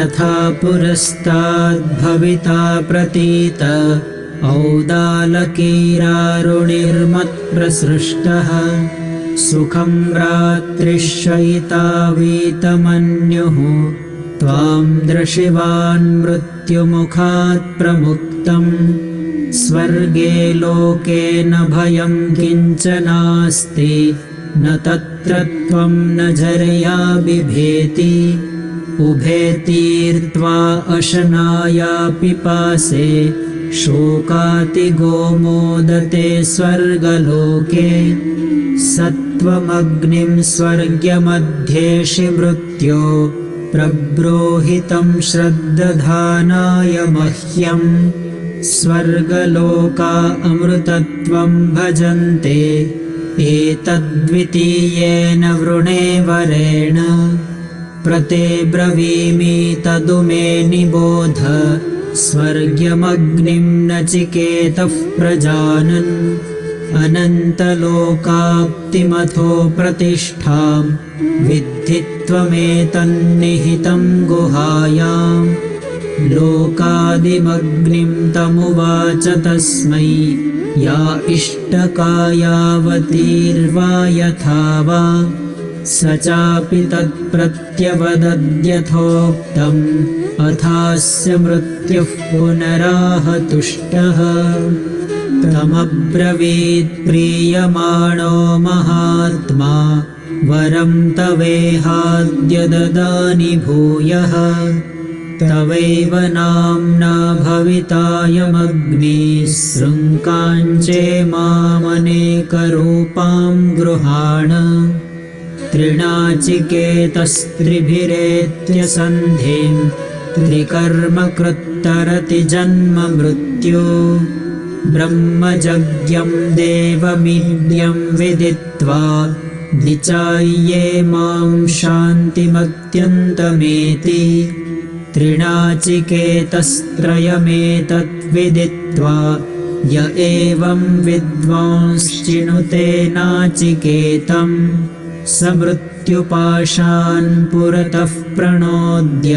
यथा पुरस्ताद्भविता प्रतीत औदालकीरारुणिर्मत्प्रसृष्टः सुखं रात्रिशयिता वीतमन्युः त्वां दृशिवान् मृत्युमुखात् प्रमुक्तम् स्वर्गे लोके न भयं किञ्चनास्ति न तत्र त्वं न जरया बिभेति उभे तीर्त्वा अशनाया पिपासे शोकातिगो मोदते स्वर्गलोके सत्त्वमग्निं स्वर्ग्यमध्येषि मृत्यो प्रब्रोहितं श्रद्दधानाय मह्यम् स्वर्गलोका अमृतत्वं भजन्ते एतद्वितीयेन वृणे वरेण प्रते ब्रवीमि तदुमे निबोध स्वर्ग्यमग्निं नचिकेतः प्रजानन् अनन्तलोकाप्तिमथो प्रतिष्ठां विद्धि त्वमेतन्निहितं गुहायाम् लोकादिमग्निं तमुवाच तस्मै या इष्टकायावतीर्वा यथा वा स चापि तत्प्रत्यवदद्यथोक्तम् अथास्य मृत्युः पुनराहतुष्टः तमब्रवीत् प्रीयमाणो महात्मा वरं तवेहाद्य ददानि भूयः तवैव नाम्ना भवितायमग्निः शृङ्काञ्चे मामनेकरूपां गृहाण त्रिणाचिकेतस्त्रिभिरेत्यसन्धिं त्रिकर्मकृत्तरति जन्म मृत्यु ब्रह्मजज्ञं देवमीड्यं विदित्वा निचाय्ये मां शान्तिमत्यन्तमेति त्रिणाचिकेतस्त्रयमेतद्विदित्वा य एवं विद्वांश्चिनुते नाचिकेतं स मृत्युपाशान् पुरतः प्रणोद्य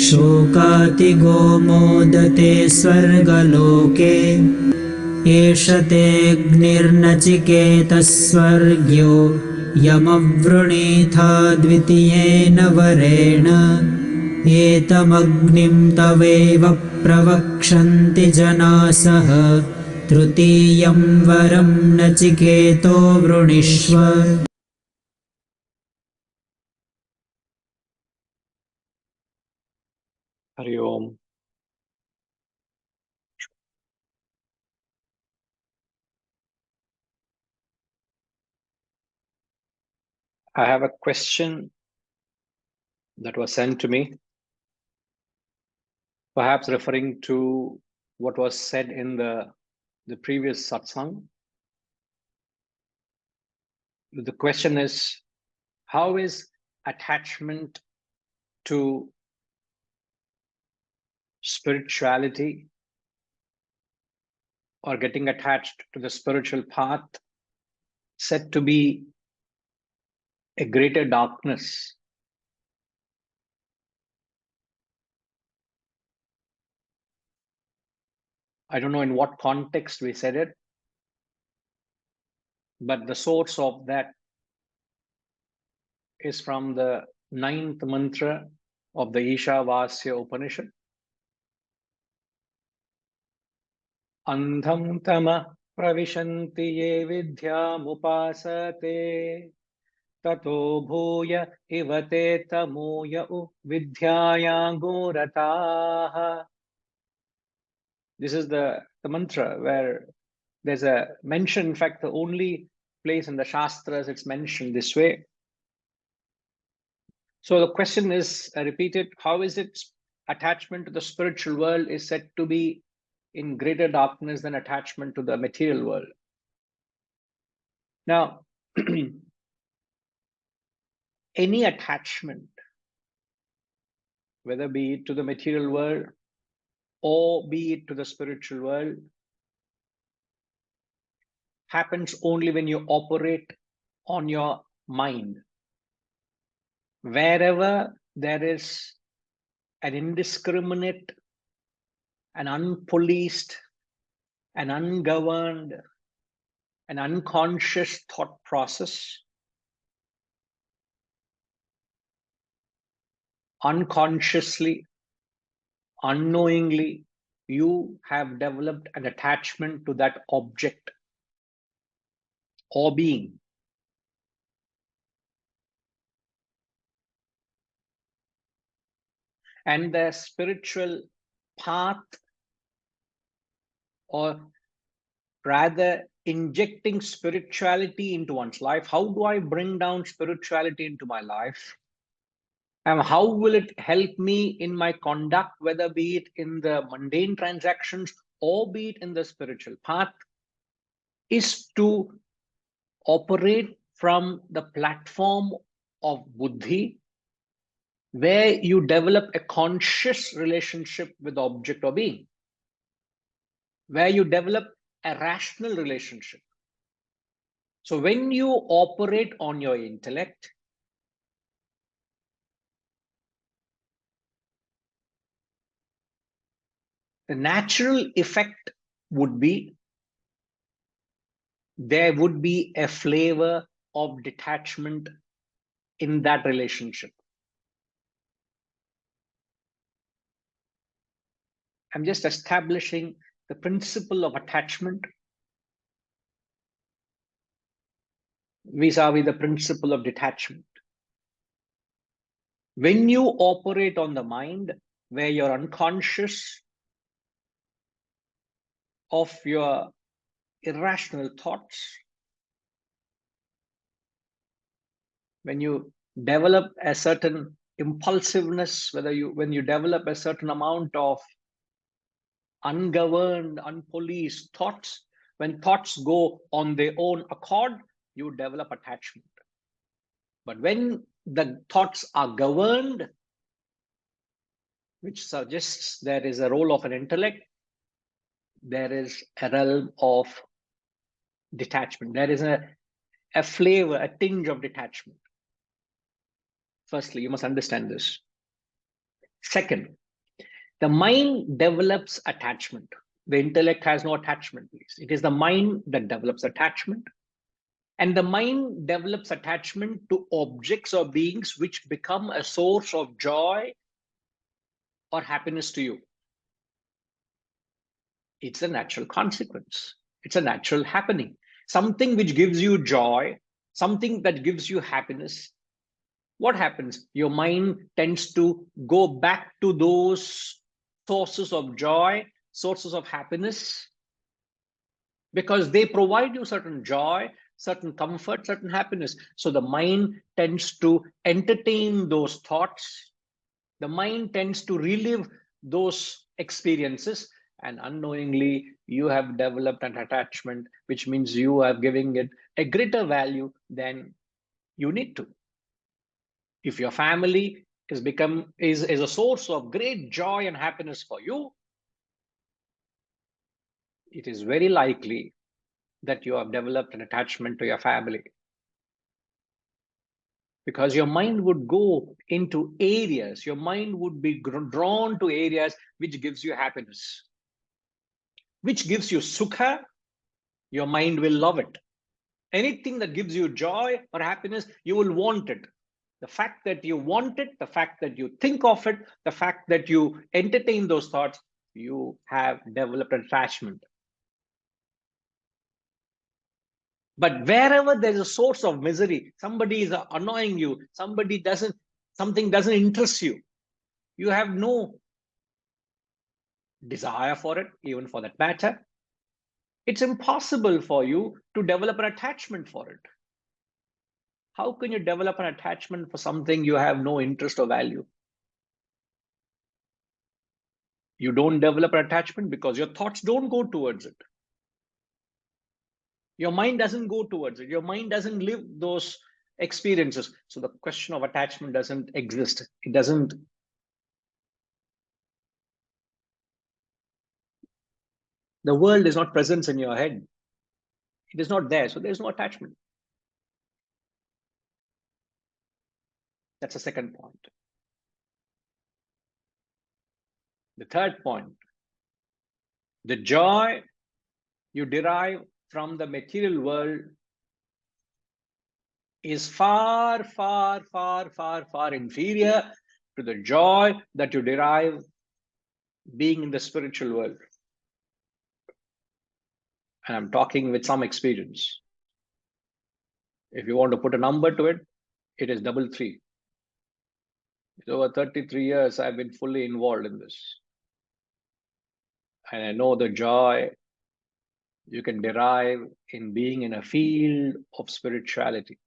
शोकातिगो मोदते स्वर्गलोके एष तेऽग्निर्नचिकेतः स्वर्ग्यो यमवृणीथा द्वितीयेन वरेण एतमग्निं तवेव प्रवक्षन्ति जनासः तृतीयं वरं नचिकेतो वृणीष्व। Hari Om. I have a question that was sent to me, perhaps referring to what was said in the previous satsang. The question is, how is attachment to spirituality or getting attached to the spiritual path said to be a greater darkness? I don't know in what context we said it, but the source of that is from the 9th mantra of the Ishavasya Upanishad. Andham tama pravishanti ye vidyamupasate tato bhuya ivate tamoya vidyayangurataha. This is the mantra where there's a mention, in fact, the only place in the Shastras it's mentioned this way. So the question is repeated, how is it attachment to the spiritual world is said to be in greater darkness than attachment to the material world? Now, any attachment, whether be it to the material world or be it to the spiritual world, happens only when you operate on your mind. Wherever there is an indiscriminate, an unpoliced, an ungoverned, an unconscious thought process, unconsciously, unknowingly, you have developed an attachment to that object or being. And the spiritual path, or rather injecting spirituality into one's life, how do I bring down spirituality into my life? And how will it help me in my conduct, whether be it in the mundane transactions or be it in the spiritual path, is to operate from the platform of buddhi, where you develop a conscious relationship with the object or being, where you develop a rational relationship. So when you operate on your intellect, the natural effect would be there would be a flavor of detachment in that relationship. I'm just establishing the principle of attachment vis-a-vis the principle of detachment. When you operate on the mind, where you're unconscious of your irrational thoughts, when you develop a certain impulsiveness, when you develop a certain amount of ungoverned, unpoliced thoughts, when thoughts go on their own accord, you develop attachment. But when the thoughts are governed, which suggests there is a role of an intellect, there is a realm of detachment. There is a flavor, a tinge of detachment. Firstly, you must understand this. Second, the mind develops attachment. The intellect has no attachment, please. It is the mind that develops attachment. And the mind develops attachment to objects or beings which become a source of joy or happiness to you. It's a natural consequence. It's a natural happening. Something which gives you joy, something that gives you happiness. What happens? Your mind tends to go back to those sources of joy, sources of happiness, because they provide you certain joy, certain comfort, certain happiness. So the mind tends to entertain those thoughts. The mind tends to relive those experiences, and unknowingly you have developed an attachment, which means you are giving it a greater value than you need to. If your family is a source of great joy and happiness for you, it is very likely that you have developed an attachment to your family, because your mind would go into areas, your mind would be drawn to areas which gives you happiness, which gives you sukha. Your mind will love it. Anything that gives you joy or happiness, you will want it. The fact that you want it, the fact that you think of it, the fact that you entertain those thoughts, you have developed an attachment. But wherever there's a source of misery, somebody is annoying you, something doesn't interest you, you have no desire for it, even for that matter. It's impossible for you to develop an attachment for it. How can you develop an attachment for something you have no interest or value? You don't develop an attachment because your thoughts don't go towards it. Your mind doesn't go towards it. Your mind doesn't live those experiences. So the question of attachment doesn't exist. It doesn't. The world is not present in your head. It is not there. So there's no attachment. That's the second point. The third point, the joy you derive from the material world is far, far, far, far, far inferior to the joy that you derive being in the spiritual world. And I'm talking with some experience. If you want to put a number to it, it is double three. Over 33 years, I've been fully involved in this. And I know the joy you can derive in being in a field of spirituality.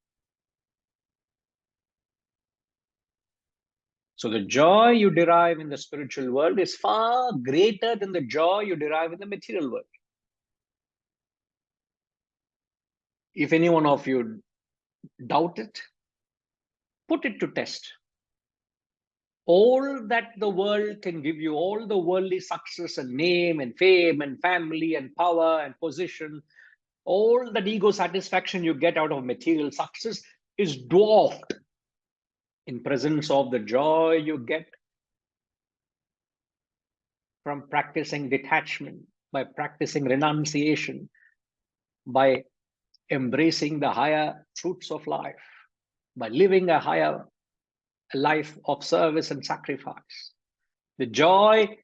So the joy you derive in the spiritual world is far greater than the joy you derive in the material world. If any one of you doubt it, put it to test. All that the world can give you, all the worldly success and name and fame and family and power and position, all that ego satisfaction you get out of material success is dwarfed in presence of the joy you get from practicing detachment, by practicing renunciation, by embracing the higher truths of life, by living a higher life of service and sacrifice. The joy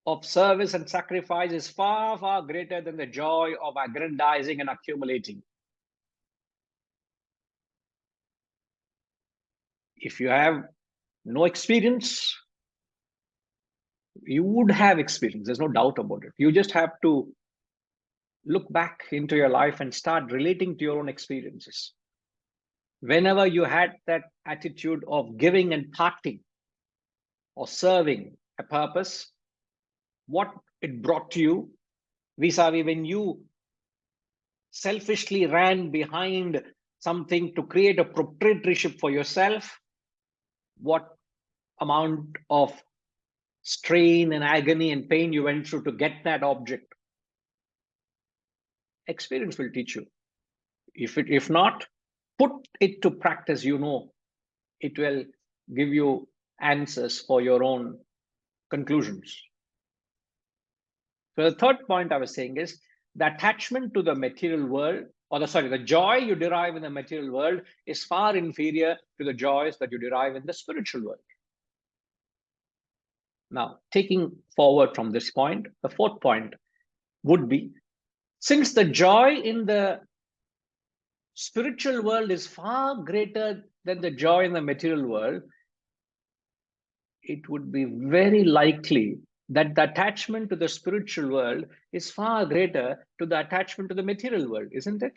of service and sacrifice is far, far greater than the joy of aggrandizing and accumulating. If you have no experience, you would have experience. There's no doubt about it. You just have to look back into your life and start relating to your own experiences. Whenever you had that attitude of giving and parting or serving a purpose, what it brought to you, vis-a-vis when you selfishly ran behind something to create a proprietorship for yourself, what amount of strain and agony and pain you went through to get that object. Experience will teach you. If not, put it to practice. You know, it will give you answers for your own conclusions. So the third point I was saying is the attachment to the material world, or the joy you derive in the material world is far inferior to the joys that you derive in the spiritual world. Now, taking forward from this point, the fourth point would be, since the joy in the spiritual world is far greater than the joy in the material world, it would be very likely that the attachment to the spiritual world is far greater to the attachment to the material world, isn't it?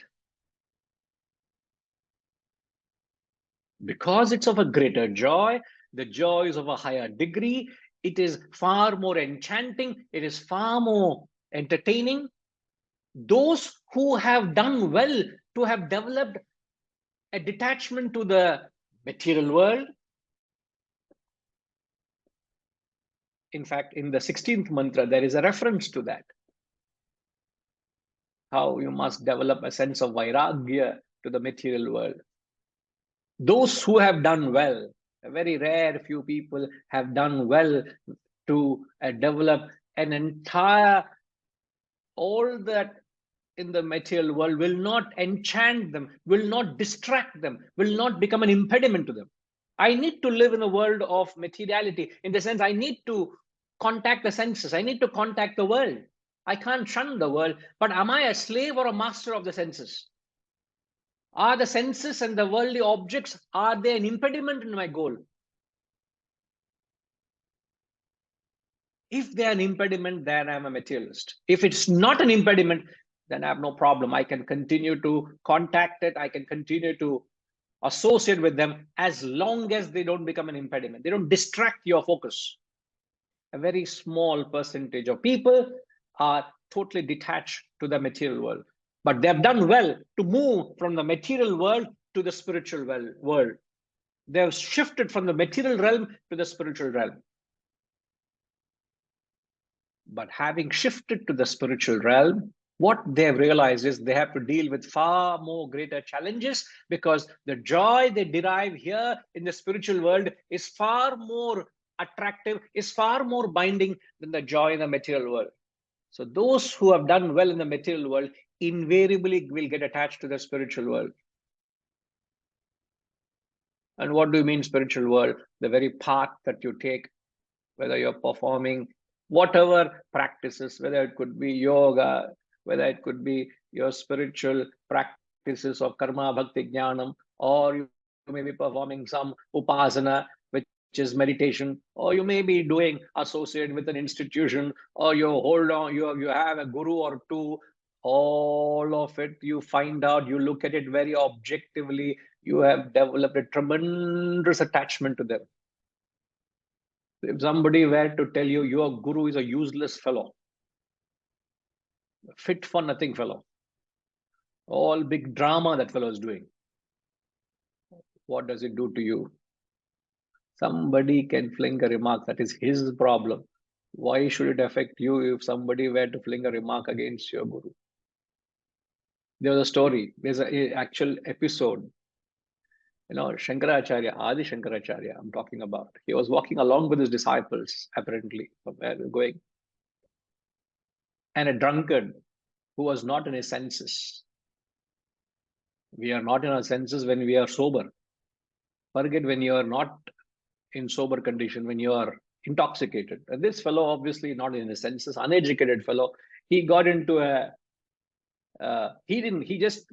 Because it's of a greater joy, the joy is of a higher degree, it is far more enchanting, it is far more entertaining. Those who have done well to have developed a detachment to the material world, in fact, in the 16th mantra, there is a reference to that. How you must develop a sense of vairagya to the material world. Those who have done well, a very rare few people have done well to develop an entire, all that in the material world will not enchant them, will not distract them, will not become an impediment to them. I need to live in a world of materiality, in the sense I need to contact the senses, I need to contact the world. I can't shun the world, but am I a slave or a master of the senses? Are the senses and the worldly objects, are they an impediment in my goal? If they're an impediment, then I'm a materialist. If it's not an impediment, then I have no problem. I can continue to contact it. I can continue to associate with them as long as they don't become an impediment. They don't distract your focus. A very small percentage of people are totally detached to the material world, but they have done well to move from the material world to the spiritual world. They have shifted from the material realm to the spiritual realm. But having shifted to the spiritual realm, what they have realized is they have to deal with far more greater challenges, because the joy they derive here in the spiritual world is far more attractive, is far more binding than the joy in the material world. So those who have done well in the material world invariably will get attached to the spiritual world. And what do you mean spiritual world? The very path that you take, whether you're performing whatever practices, whether it could be yoga, whether it could be your spiritual practices of karma, bhakti, jnanam, or you may be performing some upasana, which is meditation, or you may be doing associate with an institution, or you hold on, you have a guru or two. All of it, you find out, you look at it very objectively, you have developed a tremendous attachment to them. If somebody were to tell you your guru is a useless fellow, fit for nothing fellow, all big drama that fellow is doing, what does it do to you? Somebody can fling a remark, that is his problem. Why should it affect you if somebody were to fling a remark against your guru? There was a story, there's an actual episode. Shankaracharya, Adi Shankaracharya, I'm talking about. He was walking along with his disciples, apparently, from where they're going. And a drunkard who was not in his senses. We are not in our senses when we are sober. Forget when you are not in sober condition, when you are intoxicated. And this fellow, obviously not in his senses, uneducated fellow, he got into he just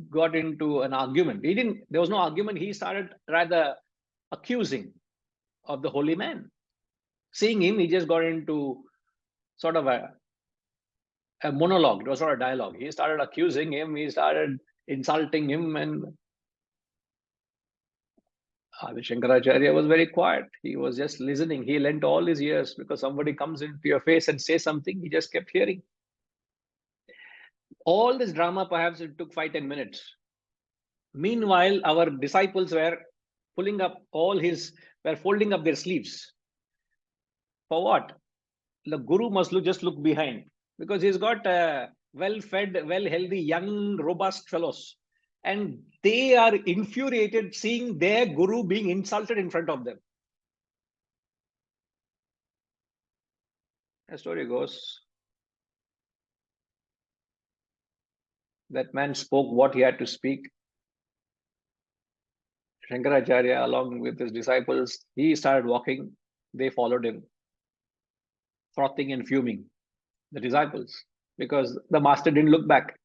got into an argument. There was no argument. He started rather accusing of the holy man. Seeing him, he just got into sort of a monologue. It was not a dialogue. He started accusing him. He started insulting him, and Adi Shankaracharya was very quiet. He was just listening. He lent all his ears, because somebody comes into your face and says something, he just kept hearing. All this drama, perhaps it took 5-10 minutes. Meanwhile, our disciples were folding up their sleeves. For what? The guru must just look behind, because he's got well-fed, well-healthy, young, robust fellows. And they are infuriated seeing their guru being insulted in front of them. The story goes, that man spoke what he had to speak. Shankaracharya, along with his disciples, he started walking. They followed him, frothing and fuming, the disciples, because the master didn't look back.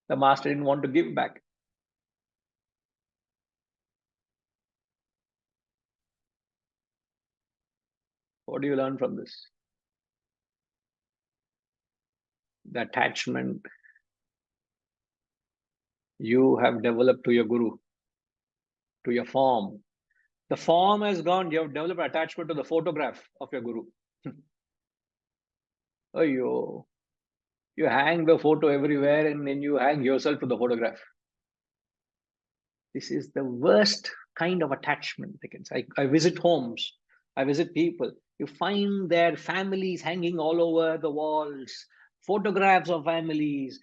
The master didn't want to give back. What do you learn from this? The attachment you have developed to your guru, to your form. The form has gone. You have developed attachment to the photograph of your guru. Oh, you hang the photo everywhere, and then you hang yourself to the photograph. This is the worst kind of attachment. I visit homes. I visit people. You find their families hanging all over the walls, photographs of families,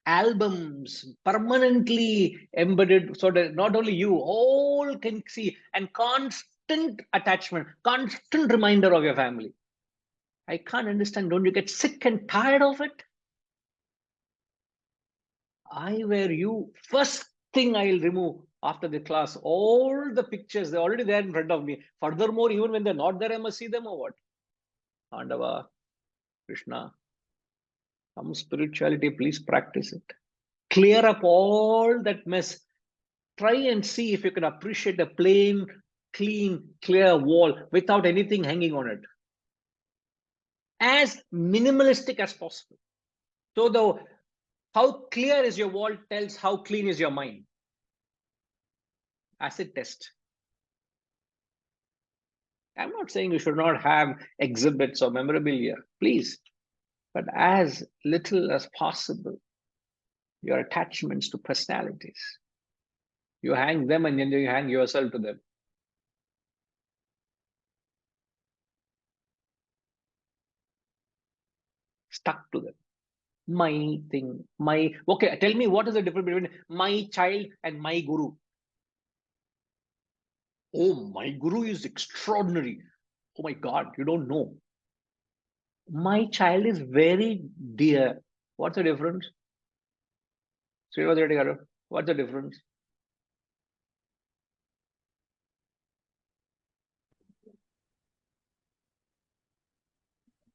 albums permanently embedded, so that not only you, all can see, and constant attachment, constant reminder of your family. I can't understand. Don't you get sick and tired of it? I were you, first thing I'll remove after the class, all the pictures, they're already there in front of me. Furthermore, even when they're not there, I must see them, or what? Pandava, Krishna, some spirituality, please practice it. Clear up all that mess. Try and see if you can appreciate a plain, clean, clear wall without anything hanging on it. As minimalistic as possible. So how clear is your wall tells how clean is your mind. Acid test. I'm not saying you should not have exhibits or memorabilia, please, but as little as possible, your attachments to personalities. You hang them and then you hang yourself to them. Stuck to them. My thing, okay, tell me, what is the difference between my child and my guru? Oh, my guru is extraordinary. Oh my God, you don't know. My child is very dear. What's the difference? Srinivas, what's the difference?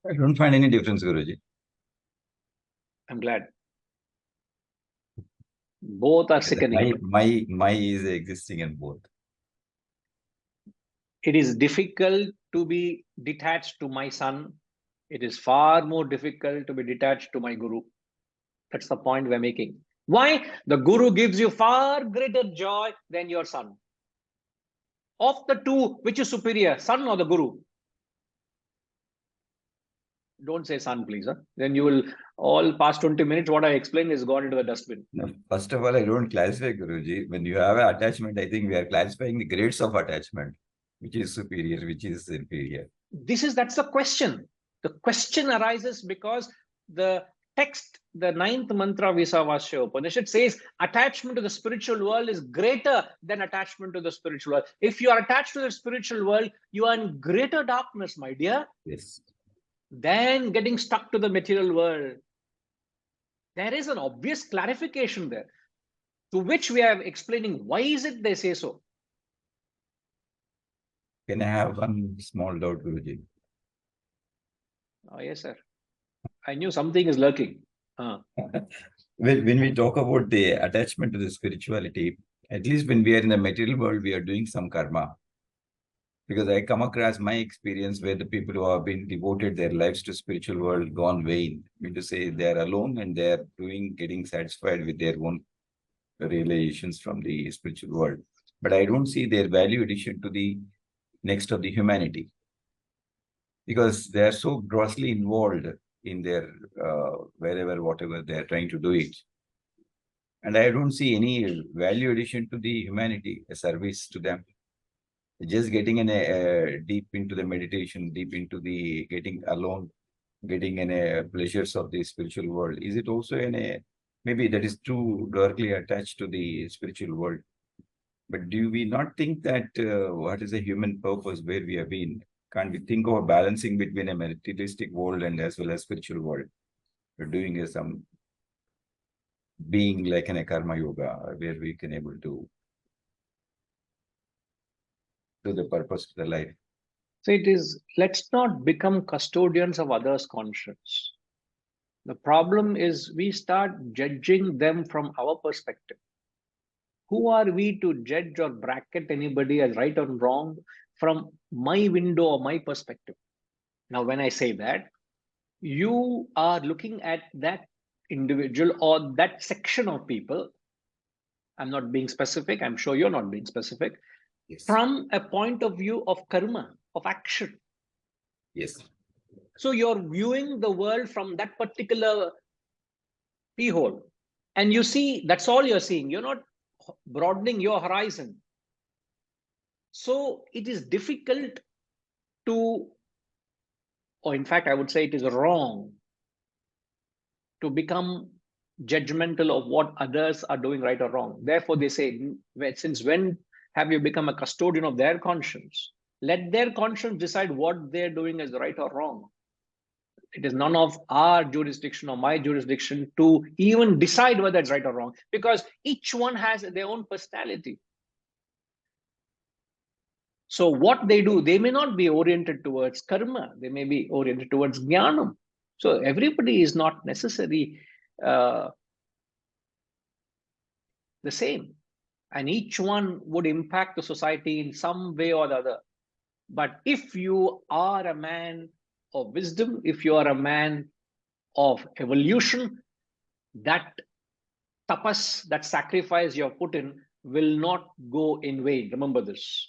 I don't find any difference, Guruji. I'm glad. Both are sickening. My is existing in both. It is difficult to be detached to my son. It is far more difficult to be detached to my guru. That's the point we're making. Why? The guru gives you far greater joy than your son. Of the two, which is superior, son or the guru? Don't say son, please. Huh? Then you will, all past 20 minutes, what I explained is gone into the dustbin. No, first of all, I don't classify, Guruji. When you have an attachment, I think we are classifying the grades of attachment, which is superior, which is inferior. That's the question. The question arises because the text, the ninth mantra of Isavasya Upanishad says attachment to the spiritual world is greater than attachment to the spiritual world. If you are attached to the spiritual world, you are in greater darkness, my dear, Yes. than getting stuck to the material world. There is an obvious clarification there, to which we are explaining why is it they say so. Can I have one small doubt, Guruji? Oh, yes, sir. I knew something is lurking. When we talk about the attachment to the spirituality, at least when we are in the material world, we are doing some karma. Because I come across my experience where the people who have been devoted their lives to spiritual world gone vain. I mean to say they are alone and they are getting satisfied with their own realizations from the spiritual world. But I don't see their value addition to the next of the humanity. Because they are so grossly involved in their wherever, whatever they are trying to do it. And I don't see any value addition to the humanity, a service to them. Just getting in a deep into the meditation, deep into the getting alone, getting in a pleasures of the spiritual world. Is it also in a, maybe that is too directly attached to the spiritual world? But do we not think that what is the human purpose where we have been? Can't we think of a balancing between a materialistic world and as well as spiritual world? We're doing some being like in a karma yoga where we can able to do the purpose of the life. So it is, let's not become custodians of others' conscience. The problem is we start judging them from our perspective. Who are we to judge or bracket anybody as right or wrong from my window or my perspective? Now, when I say that, you are looking at that individual or that section of people. I'm not being specific. I'm sure you're not being specific. Yes. From a point of view of karma, of action. Yes. So you're viewing the world from that particular keyhole. And you see, that's all you're seeing. You're not broadening your horizon. So it is difficult to, or in fact, I would say it is wrong to become judgmental of what others are doing right or wrong. Therefore, they say, since when have you become a custodian of their conscience? Let their conscience decide what they're doing is right or wrong. It is none of our jurisdiction or my jurisdiction to even decide whether it's right or wrong, because each one has their own personality. So what they do, they may not be oriented towards karma, they may be oriented towards jnanam. So everybody is not necessarily the same, and each one would impact the society in some way or the other. But if you are a man of wisdom, if you are a man of evolution, that tapas, that sacrifice you have put in, will not go in vain. Remember this.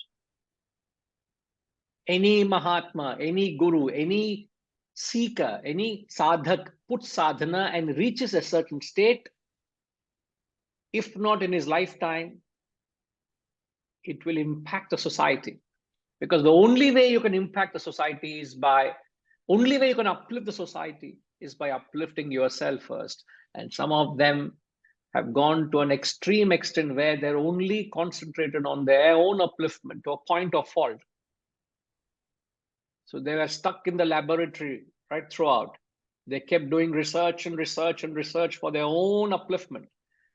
Any Mahatma, any Guru, any seeker, any sadhak puts sadhana and reaches a certain state, if not in his lifetime, it will impact the society. Because the only way you can impact the society is by, only way you can uplift the society is by uplifting yourself first. And some of them have gone to an extreme extent where they're only concentrated on their own upliftment to a point of fault. So they were stuck in the laboratory right throughout. They kept doing research and research and research for their own upliftment.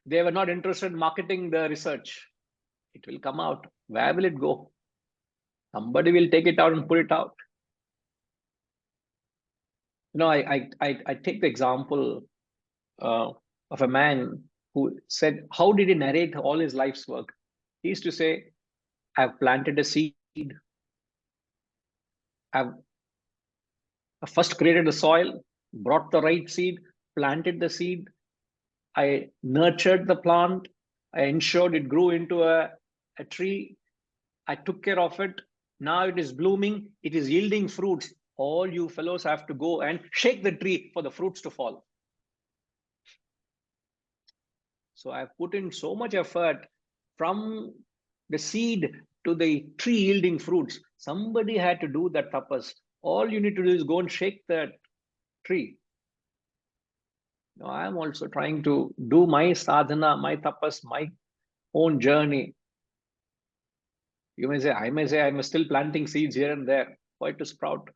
They were not interested in marketing the research. It will come out. Where will it go? Somebody will take it out and put it out. I take the example of a man who said, how did he narrate all his life's work? He used to say, I've planted a seed. I've first created the soil, brought the right seed, planted the seed. I nurtured the plant. I ensured it grew into a tree. I took care of it. Now it is blooming. It is yielding fruits. All you fellows have to go and shake the tree for the fruits to fall. So I've put in so much effort from the seed to the tree yielding fruits. Somebody had to do that tapas. All you need to do is go and shake that tree. Now, I'm also trying to do my sadhana, my tapas, my own journey. You may say, I'm still planting seeds here and there. Why to sprout?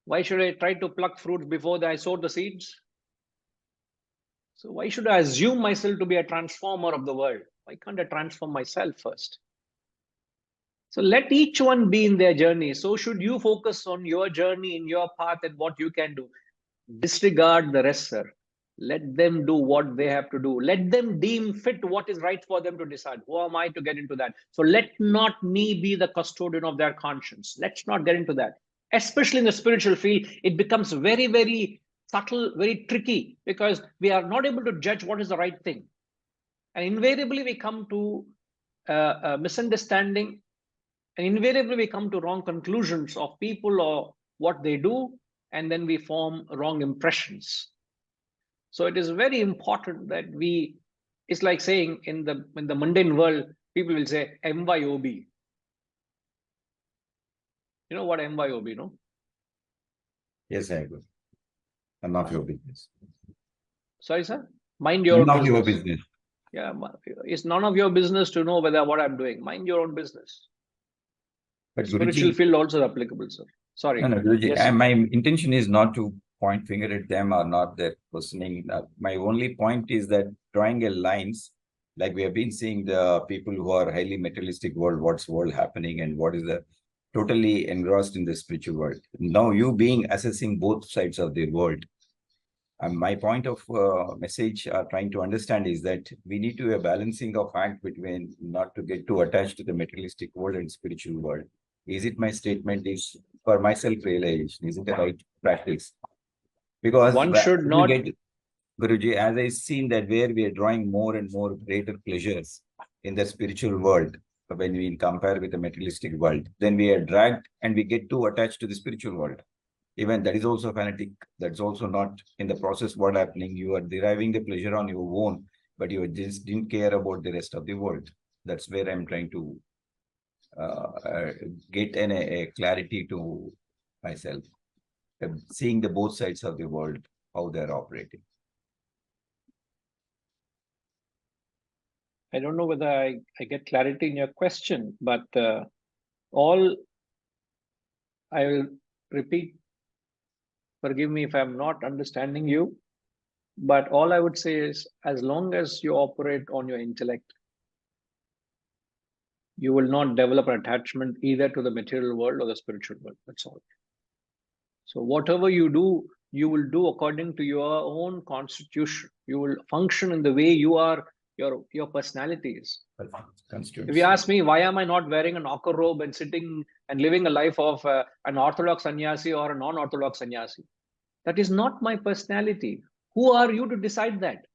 Why should I try to pluck fruits before I sow the seeds? So why should I assume myself to be a transformer of the world? Why can't I transform myself first? So let each one be in their journey. So should you focus on your journey, in your path, and what you can do. Disregard the rest, sir. Let them do what they have to do. Let them deem fit what is right for them to decide. Who am I to get into that? So let not me be the custodian of their conscience. Let's not get into that. Especially in the spiritual field, it becomes very, very subtle, very tricky, because we are not able to judge what is the right thing. And invariably, we come to a misunderstanding, and invariably, we come to wrong conclusions of people or what they do, and then we form wrong impressions. So it is very important that it's like saying in the mundane world, people will say MYOB. You know what MYOB, no? Yes, I agree. None of your business. Sorry, sir? Mind your None own of your business. business. Yeah, it's none of your business to know whether what I'm doing. Mind your own business. But Spiritual Guruji, field also applicable, sir. Sorry. no, Guruji, Yes. my intention is not to point finger at them or not their questioning. My only point is that drawing a lines, like we have been seeing the people who are highly materialistic world, what's world happening and what is the totally engrossed in the spiritual world. Now you being assessing both sides of the world. My point of message trying to understand is that we need to have a balancing of act between not to get too attached to the materialistic world and spiritual world. Is it my statement is for my self-realization? Is it the right practice? Because One should we not. get, Guruji, as I seen that where we are drawing more and more greater pleasures in the spiritual world, when we compare with the materialistic world, then we are dragged and we get too attached to the spiritual world. Even that is also fanatic. That's also not in the process what happening. You are deriving the pleasure on your own, but you just didn't care about the rest of the world. That's where I'm trying to get a clarity to myself, seeing the both sides of the world, how they're operating. I don't know whether I get clarity in your question, but all I will repeat. Forgive me if I'm not understanding you, but all I would say is, as long as you operate on your intellect, you will not develop an attachment either to the material world or the spiritual world. That's all. So whatever you do, you will do according to your own constitution. You will function in the way you are, your personality is. If you ask me, why am I not wearing an ochre robe and sitting and living a life of an orthodox sannyasi or a non-orthodox sannyasi? That is not my personality. Who are you to decide that?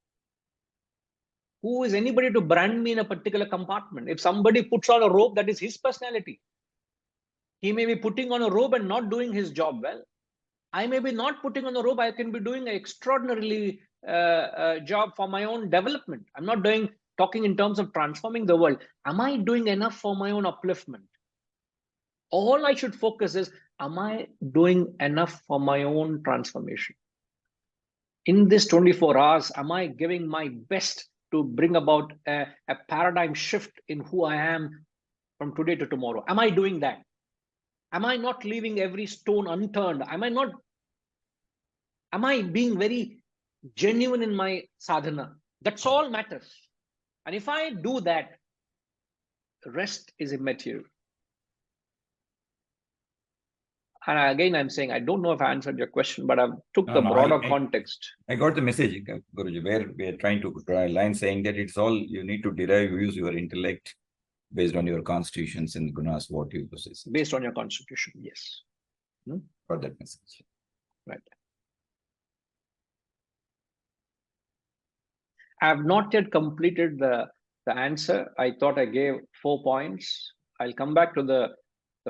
Who is anybody to brand me in a particular compartment? If somebody puts on a robe, that is his personality. He may be putting on a robe and not doing his job well. I may be not putting on a robe. I can be doing an extraordinarily job for my own development. I'm not talking in terms of transforming the world. Am I doing enough for my own upliftment? All I should focus is, am I doing enough for my own transformation? In this 24 hours, am I giving my best to bring about a paradigm shift in who I am from today to tomorrow? Am I doing that? Am I not leaving every stone unturned? Am I being very genuine in my sadhana? That's all matters. And if I do that, rest is immaterial. And again, I'm saying I don't know if I answered your question, but I took the broader context. I got the message, Guruji, where we are trying to draw a line saying that it's all you need to use your intellect based on your constitutions and gunas, what you possess. Based on your constitution, yes. For that message. Right. I have not yet completed the answer. I thought I gave 4 points. I'll come back to the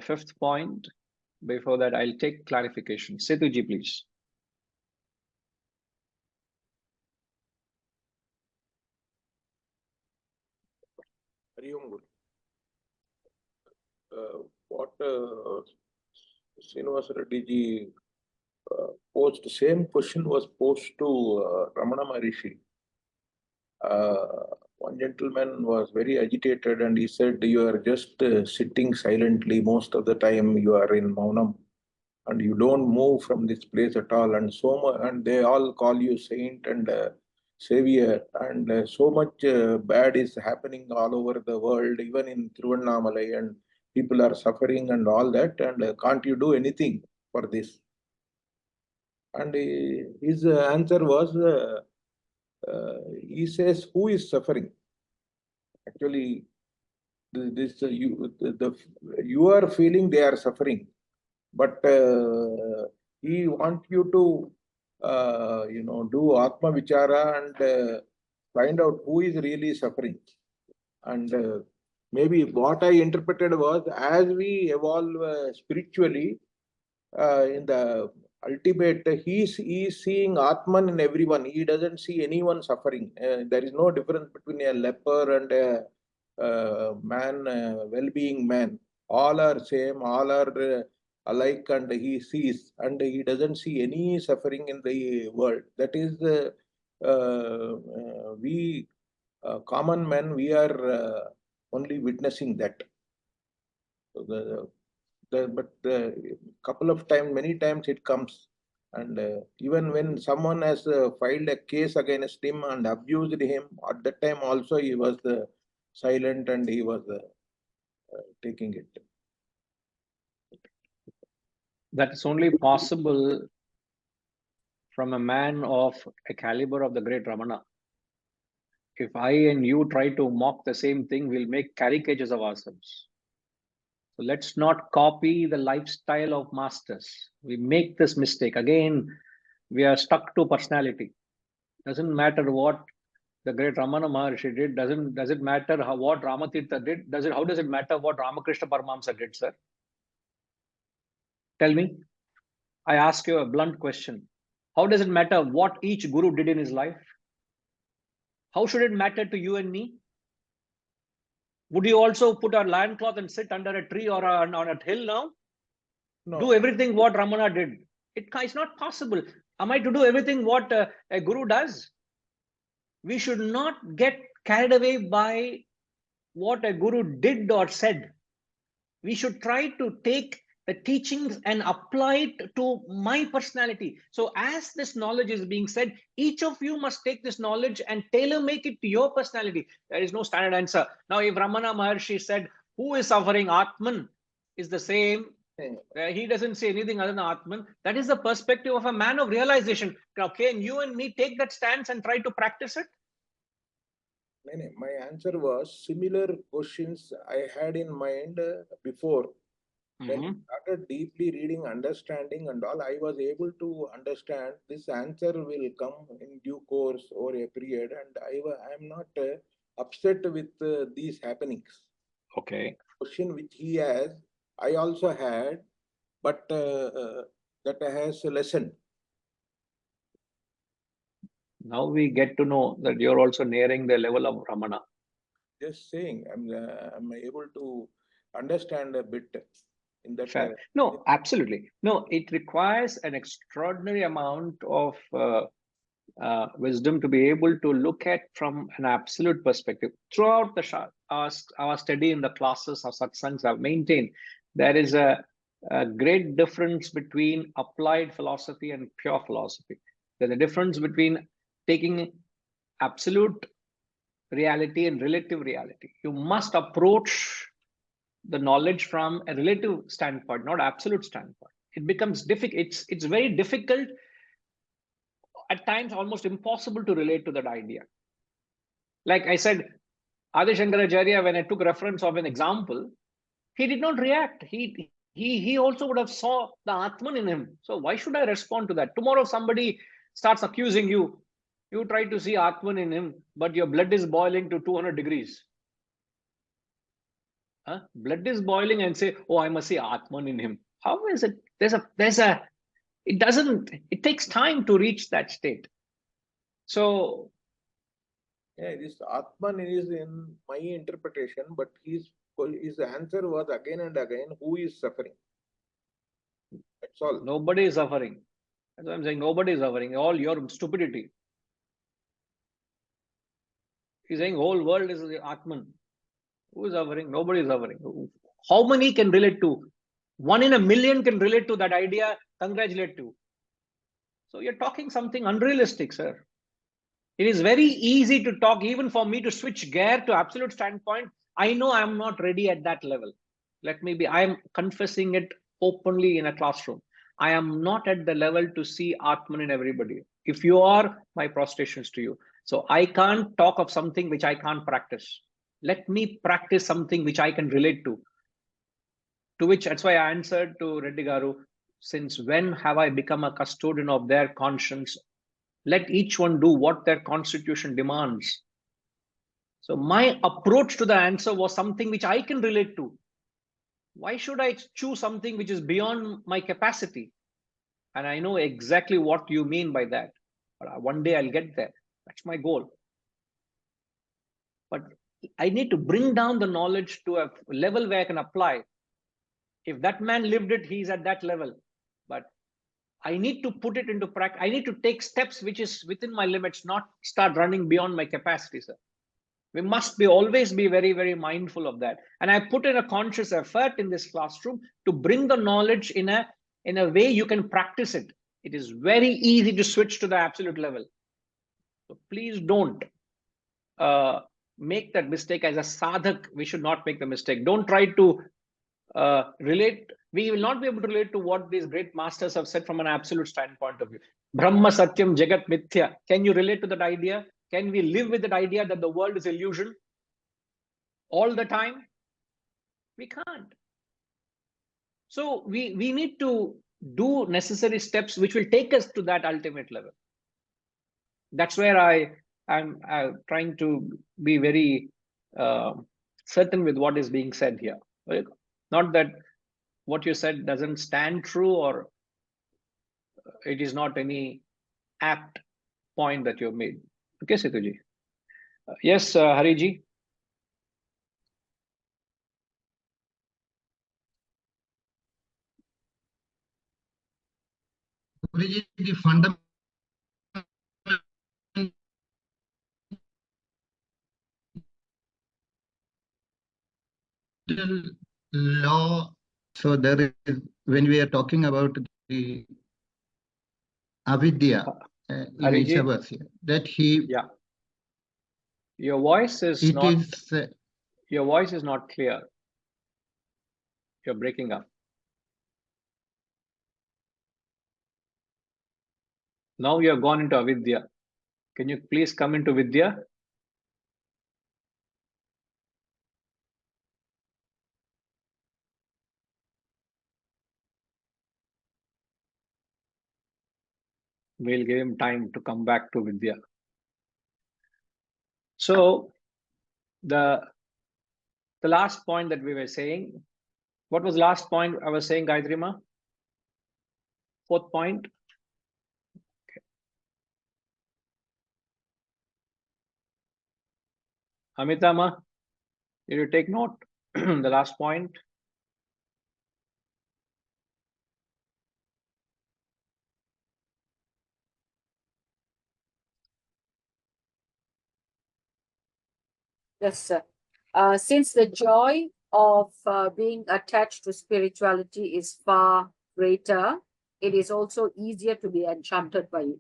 5th point. Before that, I'll take clarification. Setuji, please. What Srinivasa Reddy ji posed, same question was posed to Ramana Maharishi. One gentleman was very agitated and he said, you are just sitting silently most of the time, you are in Maunam and you don't move from this place at all, and and they all call you saint and savior, and so much bad is happening all over the world, even in Tiruvannamalai, and people are suffering and all that, and can't you do anything for this? And his answer was, he says, who is suffering? Actually, you are feeling they are suffering, but he wants you to do Atma Vichara and find out who is really suffering. And maybe what I interpreted was, as we evolve spiritually, in the ultimate, he is seeing Atman in everyone. He doesn't see anyone suffering. There is no difference between a leper and a man, well-being man. All are same, all are alike, and he sees, and he doesn't see any suffering in the world. That is, we common men, we are only witnessing that. So but couple of times, many times it comes, and even when someone has filed a case against him and abused him, at that time also he was silent and he was taking it. That is only possible from a man of a caliber of the great Ramana. If I and you try to mock the same thing, we'll make caricatures of ourselves. So let's not copy the lifestyle of masters. We make this mistake. Again, we are stuck to personality. Doesn't matter what the great Ramana Maharshi did. Does it matter what Ramatirtha did? How does it matter what Ramakrishna Paramahamsa did, sir? Tell me. I ask you a blunt question. How does it matter what each guru did in his life? How should it matter to you and me? Would you also put a loincloth and sit under a tree or on a hill now? No. Do everything what Ramana did. It's not possible. Am I to do everything what a guru does? We should not get carried away by what a guru did or said. We should try to take the teachings and apply it to my personality. So as this knowledge is being said, each of you must take this knowledge and tailor make it to your personality. There is no standard answer. Now, if Ramana Maharshi said, who is suffering? Atman is the same. He doesn't say anything other than Atman. That is the perspective of a man of realization. Okay, and you and me take that stance and try to practice it? My answer was similar questions I had in mind before. When I started deeply reading, understanding and all, I was able to understand this answer will come in due course over a period, and I am not upset with these happenings. Okay. Question which he has, I also had, but that has a lesson. Now we get to know that you're also nearing the level of Ramana. Just saying, I'm able to understand a bit. In that, no, absolutely. No, it requires an extraordinary amount of wisdom to be able to look at from an absolute perspective. Throughout our study in the classes of satsangs I've maintained, there is a a great difference between applied philosophy and pure philosophy. There's a difference between taking absolute reality and relative reality. You must approach the knowledge from a relative standpoint, not absolute standpoint. It becomes difficult. It's very difficult, at times almost impossible to relate to that idea. Like I said, Adi Shankaracharya, when I took reference of an example, he did not react. He also would have saw the Atman in him. So why should I respond to that? Tomorrow somebody starts accusing you. You try to see Atman in him, but your blood is boiling to 200 degrees. Huh? Blood is boiling and say, oh, I must see Atman in him. How is it? It takes time to reach that state. So yeah, this Atman is in my interpretation, but his answer was again and again, who is suffering? That's all. nobody is suffering. That's what I'm saying. Nobody is suffering. All your stupidity. He's saying whole world is Atman. Who is suffering? Nobody is suffering. How many can relate to? 1 in a million can relate to that idea, congratulate to. So you're talking something unrealistic, sir. It is very easy to talk, even for me to switch gear to absolute standpoint. I know I'm not ready at that level. I'm confessing it openly in a classroom. I am not at the level to see Atman in everybody. If you are, my prostrations to you. So I can't talk of something which I can't practice. Let me practice something which I can relate to. To which, that's why I answered to Reddy Garu, since when have I become a custodian of their conscience? Let each one do what their constitution demands. So my approach to the answer was something which I can relate to. Why should I choose something which is beyond my capacity? And I know exactly what you mean by that. But one day I'll get there. That's my goal. But I need to bring down the knowledge to a level where I can apply. If that man lived it, he's at that level. But I need to put it into practice. I need to take steps which is within my limits, not start running beyond my capacity, sir. We must always be very, very mindful of that. And I put in a conscious effort in this classroom to bring the knowledge in a way you can practice it. It is very easy to switch to the absolute level. So please don't make that mistake as a sadhak. We should not make the mistake. Don't try to relate. We will not be able to relate to what these great masters have said from an absolute standpoint of view. Brahma Satyam Jagat Mithya. Can you relate to that idea? Can we live with that idea that the world is illusion all the time? We can't. So we need to do necessary steps which will take us to that ultimate level. That's where I'm trying to be very certain with what is being said here. Not that what you said doesn't stand true or it is not any apt point that you've made. Okay, Setuji. Yes, Hariji. Guruji, the fundamental law. So there is, when we are talking about the avidya in each of us here, that he. Yeah. Your voice is it not. Is, your voice is not clear. You're breaking up. Now you have gone into avidya. Can you please come into vidya? We'll give him time to come back to vidya. So the last point that we were saying, what was the last point I was saying, Gayatri Ma? Fourth point. Okay. Amita Ma, did you take note? The last point. Yes, sir. Since the joy of being attached to spirituality is far greater, it is also easier to be enchanted by it.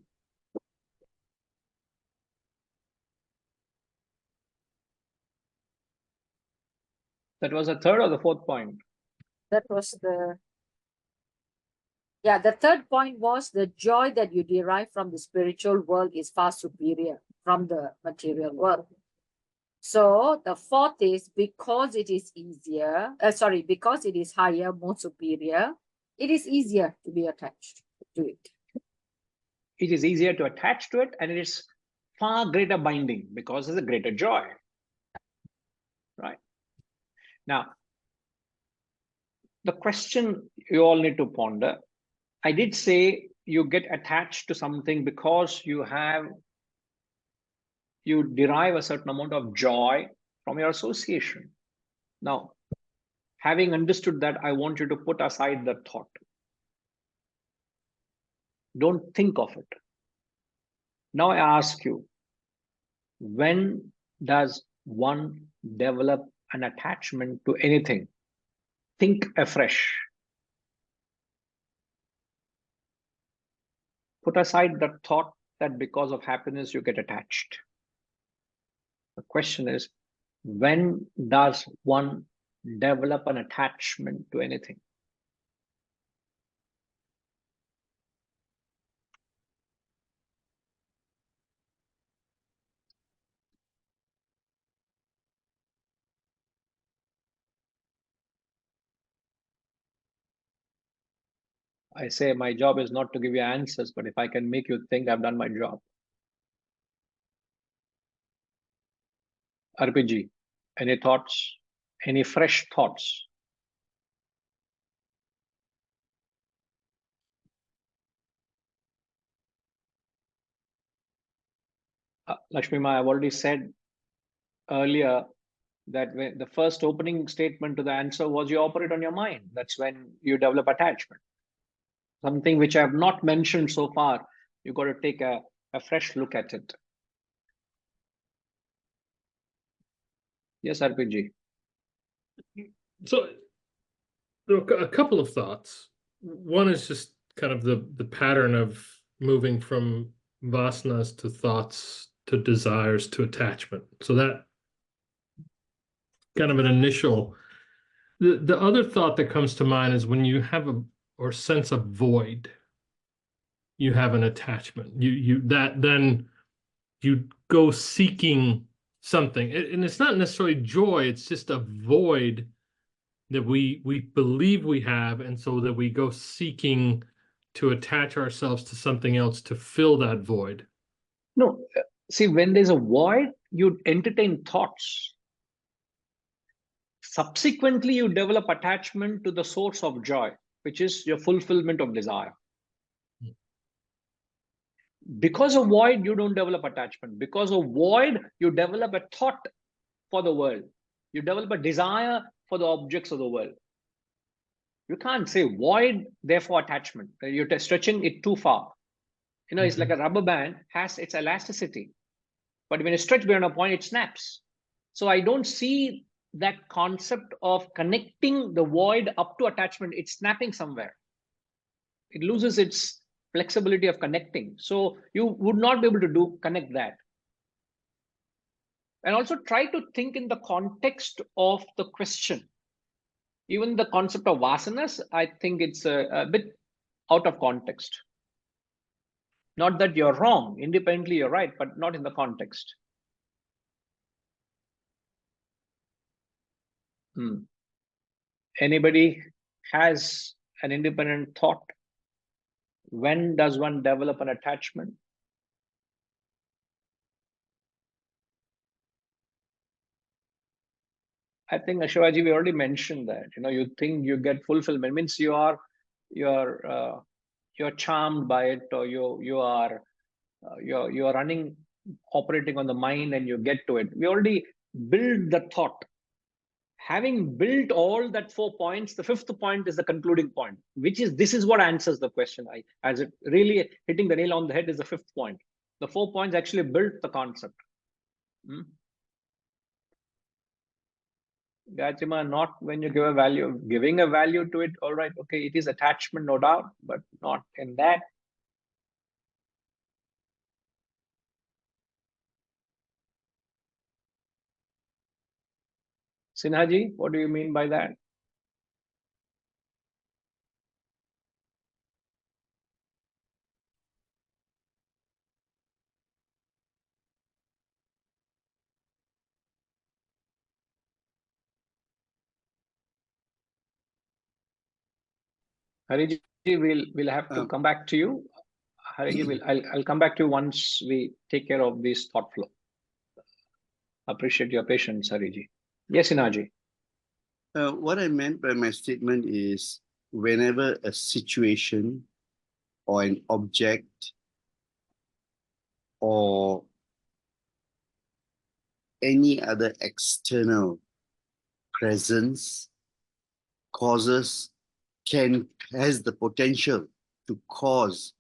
That was the third or the fourth point? That was the third point was the joy that you derive from the spiritual world is far superior from the material world. So the fourth is because it is easier, because it is higher, more superior, it is easier to be attached to it. It is easier to attach to it, and it is far greater binding because there's a greater joy. Right. Now, the question you all need to ponder, I did say you get attached to something because you derive a certain amount of joy from your association. Now, having understood that, I want you to put aside the thought. Don't think of it. Now I ask you, when does one develop an attachment to anything? Think afresh. Put aside the thought that because of happiness you get attached. The question is, when does one develop an attachment to anything? I say my job is not to give you answers, but if I can make you think, I've done my job. RPG, any thoughts? Any fresh thoughts? Lakshmi Ma, I've already said earlier that when the first opening statement to the answer was you operate on your mind. That's when you develop attachment. Something which I have not mentioned so far, you've got to take a fresh look at it. Yes, RPG. So there are a couple of thoughts. One is just kind of the pattern of moving from vasanas to thoughts to desires to attachment. So that kind of an initial. The other thought that comes to mind is when you have or sense a void, you have an attachment. Then you go seeking something, and it's not necessarily joy. It's just a void that we believe we have, and so that we go seeking to attach ourselves to something else to fill that void. No, see, when there's a void, you entertain thoughts. Subsequently, you develop attachment to the source of joy, which is your fulfillment of desire. Because of void, you don't develop attachment. Because of void, you develop a thought for the world. You develop a desire for the objects of the world. You can't say void, therefore attachment. You're stretching it too far. You know, it's like a rubber band has its elasticity. But when you stretch beyond a point, it snaps. So I don't see that concept of connecting the void up to attachment. It's snapping somewhere. It loses its flexibility of connecting. So you would not be able to connect that. And also try to think in the context of the question. Even the concept of vasanas, I think it's a bit out of context. Not that you're wrong, independently you're right, but not in the context. Anybody has an independent thought? When does one develop an attachment? I think Shivaji, we already mentioned that. You know, you think you get fulfillment, means you're charmed by it, or you're running, operating on the mind, and you get to it. We already build the thought. Having built all that 4 points, the fifth point is the concluding point, which is this is what answers the question. As it really hitting the nail on the head is the fifth point. The 4 points actually built the concept. Gachima, not when you give a value, giving a value to it, all right, okay, it is attachment, no doubt, but not in that. Sinhaji, what do you mean by that? Hariji, we'll have to come back to you. Hariji, I'll come back to you once we take care of this thought flow. Appreciate your patience, Hariji. Yes, Sinhaji. What I meant by my statement is whenever a situation or an object or any other external presence has the potential to cause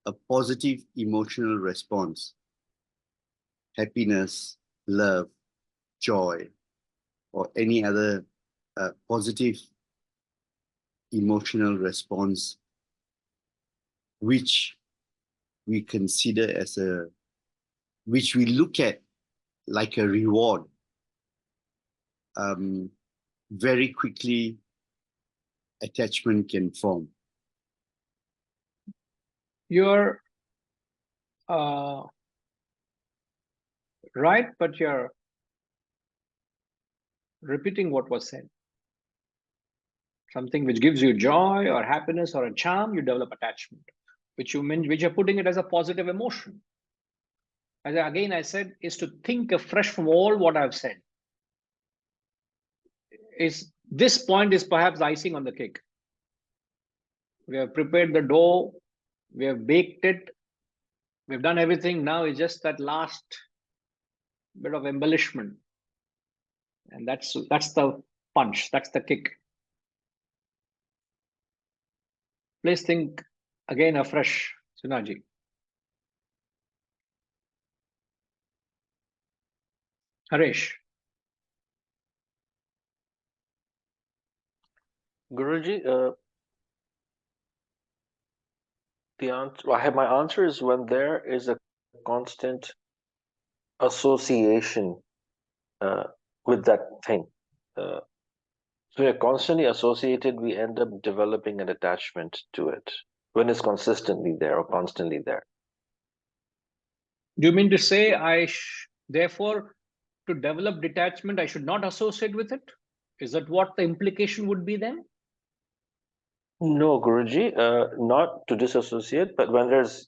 a positive emotional response, happiness, love, joy, or any other positive emotional response, which we consider as which we look at like a reward, very quickly attachment can form. You're right, but you're repeating what was said. Something which gives you joy or happiness or a charm, you develop attachment, which you're putting it as a positive emotion. As again I said, is to think afresh from all what I've said. This point is perhaps icing on the cake. We have prepared the dough, we have baked it, we've done everything. Now it's just that last bit of embellishment, and that's the punch, that's the kick. Please think again afresh, Sunaji. Harish. Guruji, my answer is when there is a constant association with that thing. So we're constantly associated, we end up developing an attachment to it when it's consistently there or constantly there. Do you mean to say therefore, to develop detachment, I should not associate with it? Is that what the implication would be then? No, Guruji, not to disassociate, but when there's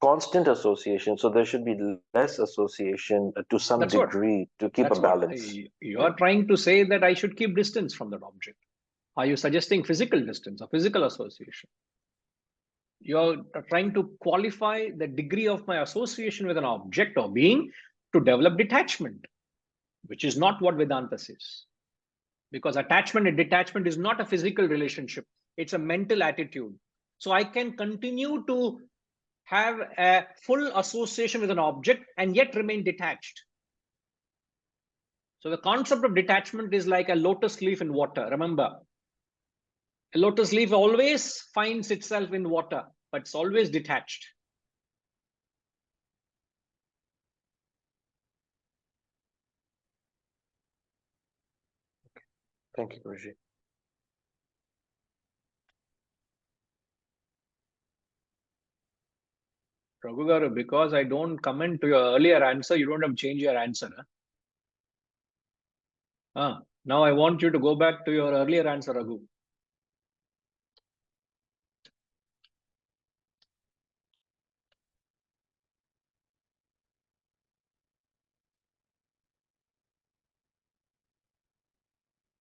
constant association, so there should be less association to some degree to keep a balance. You are trying to say that I should keep distance from that object. Are you suggesting physical distance or physical association? You're trying to qualify the degree of my association with an object or being to develop detachment, which is not what Vedanta says. Because attachment and detachment is not a physical relationship. It's a mental attitude. So I can continue to have a full association with an object and yet remain detached. So the concept of detachment is like a lotus leaf in water. Remember, a lotus leaf always finds itself in water, but it's always detached. Thank you, Guruji. Raghugaru, because I don't comment to your earlier answer, you don't have to change your answer. Huh? Now I want you to go back to your earlier answer, Raghu.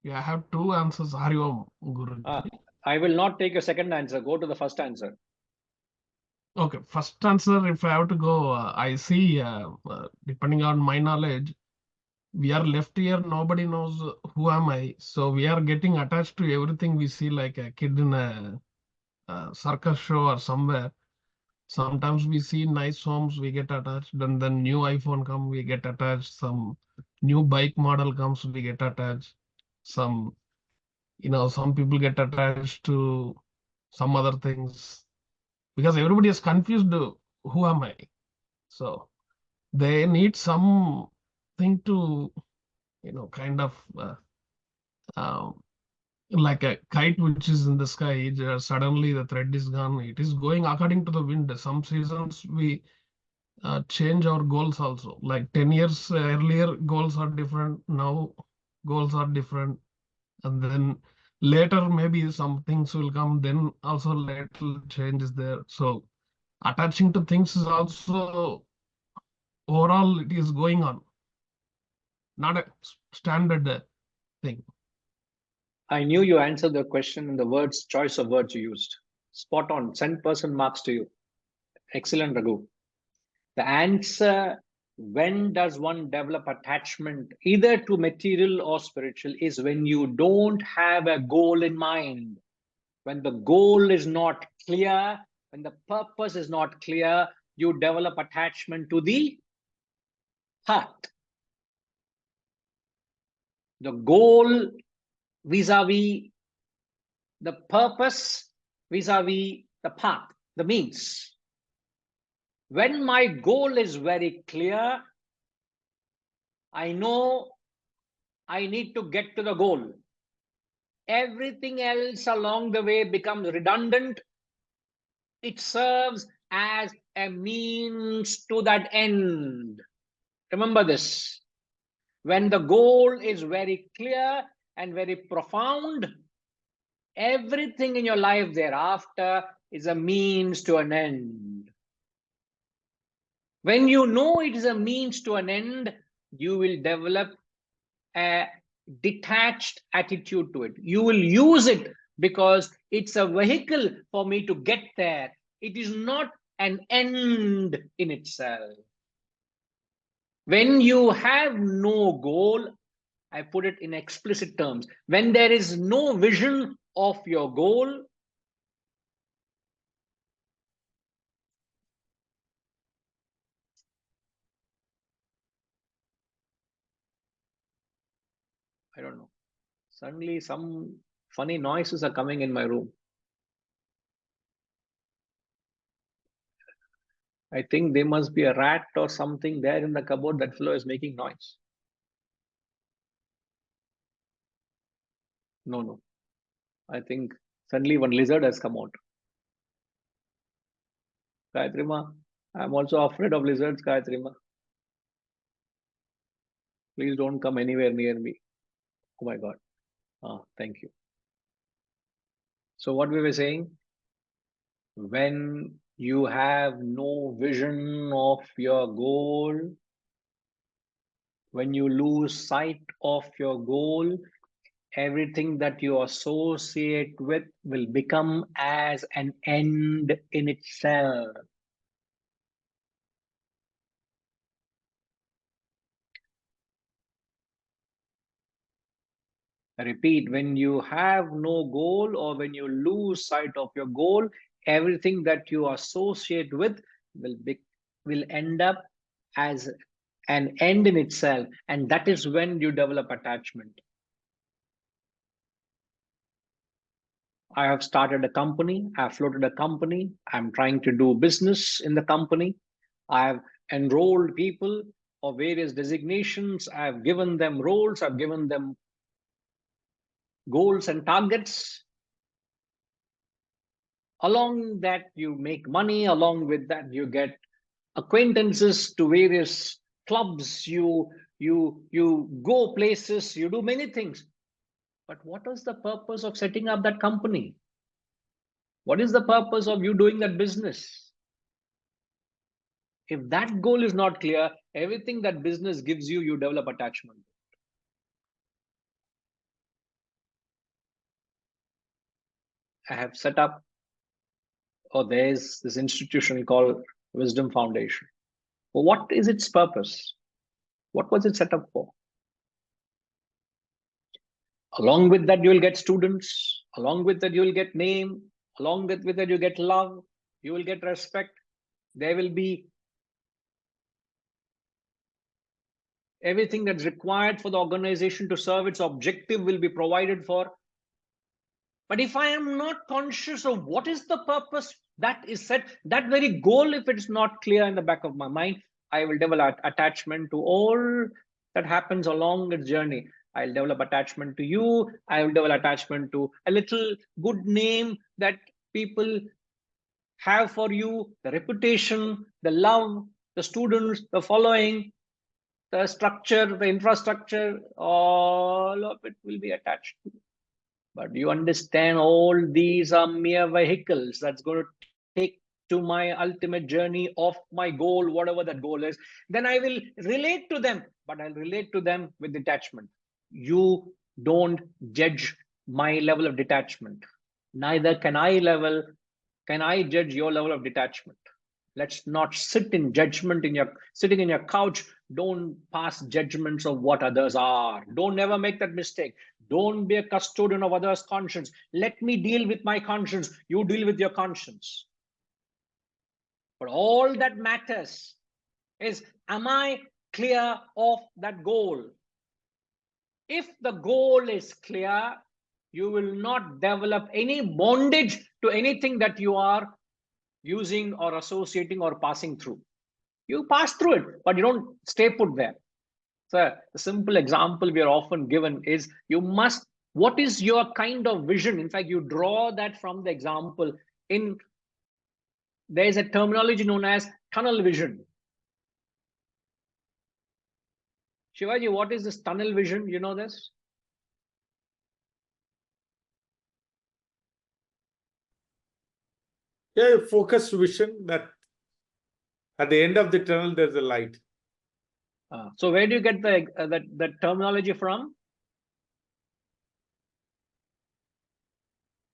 Yeah, I have two answers. Hari Om, Guruji. I will not take a second answer. Go to the first answer. Okay, first answer, if I have to go, I see, depending on my knowledge, we are left here, nobody knows who am I. So we are getting attached to everything we see, like a kid in a circus show or somewhere. Sometimes we see nice homes, we get attached. Then the new iPhone come, we get attached. Some new bike model comes, we get attached. Some, some people get attached to some other things because everybody is confused. Who am I? So they need something to, kind of um, like a kite which is in the sky. Suddenly the thread is gone. It is going according to the wind. Some seasons we change our goals also. Like 10 years earlier, goals are different. Now goals are different. And then later, maybe some things will come. Then also little change is there. So attaching to things is also overall it is going on. Not a standard thing. I knew you answered the question in the words, choice of words you used. Spot on. 10% marks to you. Excellent, Raghu. The answer, when does one develop attachment, either to material or spiritual, is when you don't have a goal in mind. When the goal is not clear, when the purpose is not clear, you develop attachment to the heart. The goal vis-a-vis the purpose, vis-a-vis the path, the means. When my goal is very clear, I know I need to get to the goal. Everything else along the way becomes redundant. It serves as a means to that end. Remember this. When the goal is very clear and very profound, everything in your life thereafter is a means to an end. When you know it is a means to an end, you will develop a detached attitude to it. You will use it because it's a vehicle for me to get there. It is not an end in itself. When you have no goal, I put it in explicit terms, when there is no vision of your goal, I don't know, suddenly some funny noises are coming in my room. I think there must be a rat or something there in the cupboard. That fellow is making noise. No. I think suddenly one lizard has come out. Gayatrima, I'm also afraid of lizards, Gayatrima. Please don't come anywhere near me. Oh my God. Thank you. So what we were saying, when you have no vision of your goal, when you lose sight of your goal, everything that you associate with will become as an end in itself. I repeat, when you have no goal or when you lose sight of your goal, everything that you associate with will end up as an end in itself. And that is when you develop attachment. I have started a company, I have floated a company, I'm trying to do business in the company. I have enrolled people of various designations, I have given them roles, I've given them goals and targets. Along that, you make money. Along with that, you get acquaintances to various clubs. You go places. You do many things. But what is the purpose of setting up that company? What is the purpose of you doing that business? If that goal is not clear, everything that business gives you, you develop attachment. I have set up, or there's this institution called Wisdom Foundation. Well, what is its purpose? What was it set up for? Along with that, you will get students. Along with that, you will get name. Along with that, you get love. You will get respect. There will be Everything that's required for the organization to serve its objective will be provided for. But if I am not conscious of what is the purpose that is set, that very goal, if it's not clear in the back of my mind, I will develop attachment to all that happens along the journey. I'll develop attachment to you. I will develop attachment to a little good name that people have for you, the reputation, the love, the students, the following, the structure, the infrastructure, all of it will be attached to. But you understand all these are mere vehicles that's going to take to my ultimate journey of my goal, whatever that goal is. Then I will relate to them, but I'll relate to them with detachment. You don't judge my level of detachment. Neither can I judge your level of detachment. Let's not sit in judgment sitting in your couch. Don't pass judgments of what others are. Don't never make that mistake. Don't be a custodian of others' conscience. Let me deal with my conscience. You deal with your conscience. But all that matters is, am I clear of that goal? If the goal is clear, you will not develop any bondage to anything that you are using or associating or passing through. You pass through it, but you don't stay put there. So the simple example we are often given is, what is your kind of vision? In fact, you draw that from the example. There is a terminology known as tunnel vision. Shivaji, what is this tunnel vision? You know this? Yeah, focused vision that at the end of the tunnel there's a light. So where do you get the terminology from?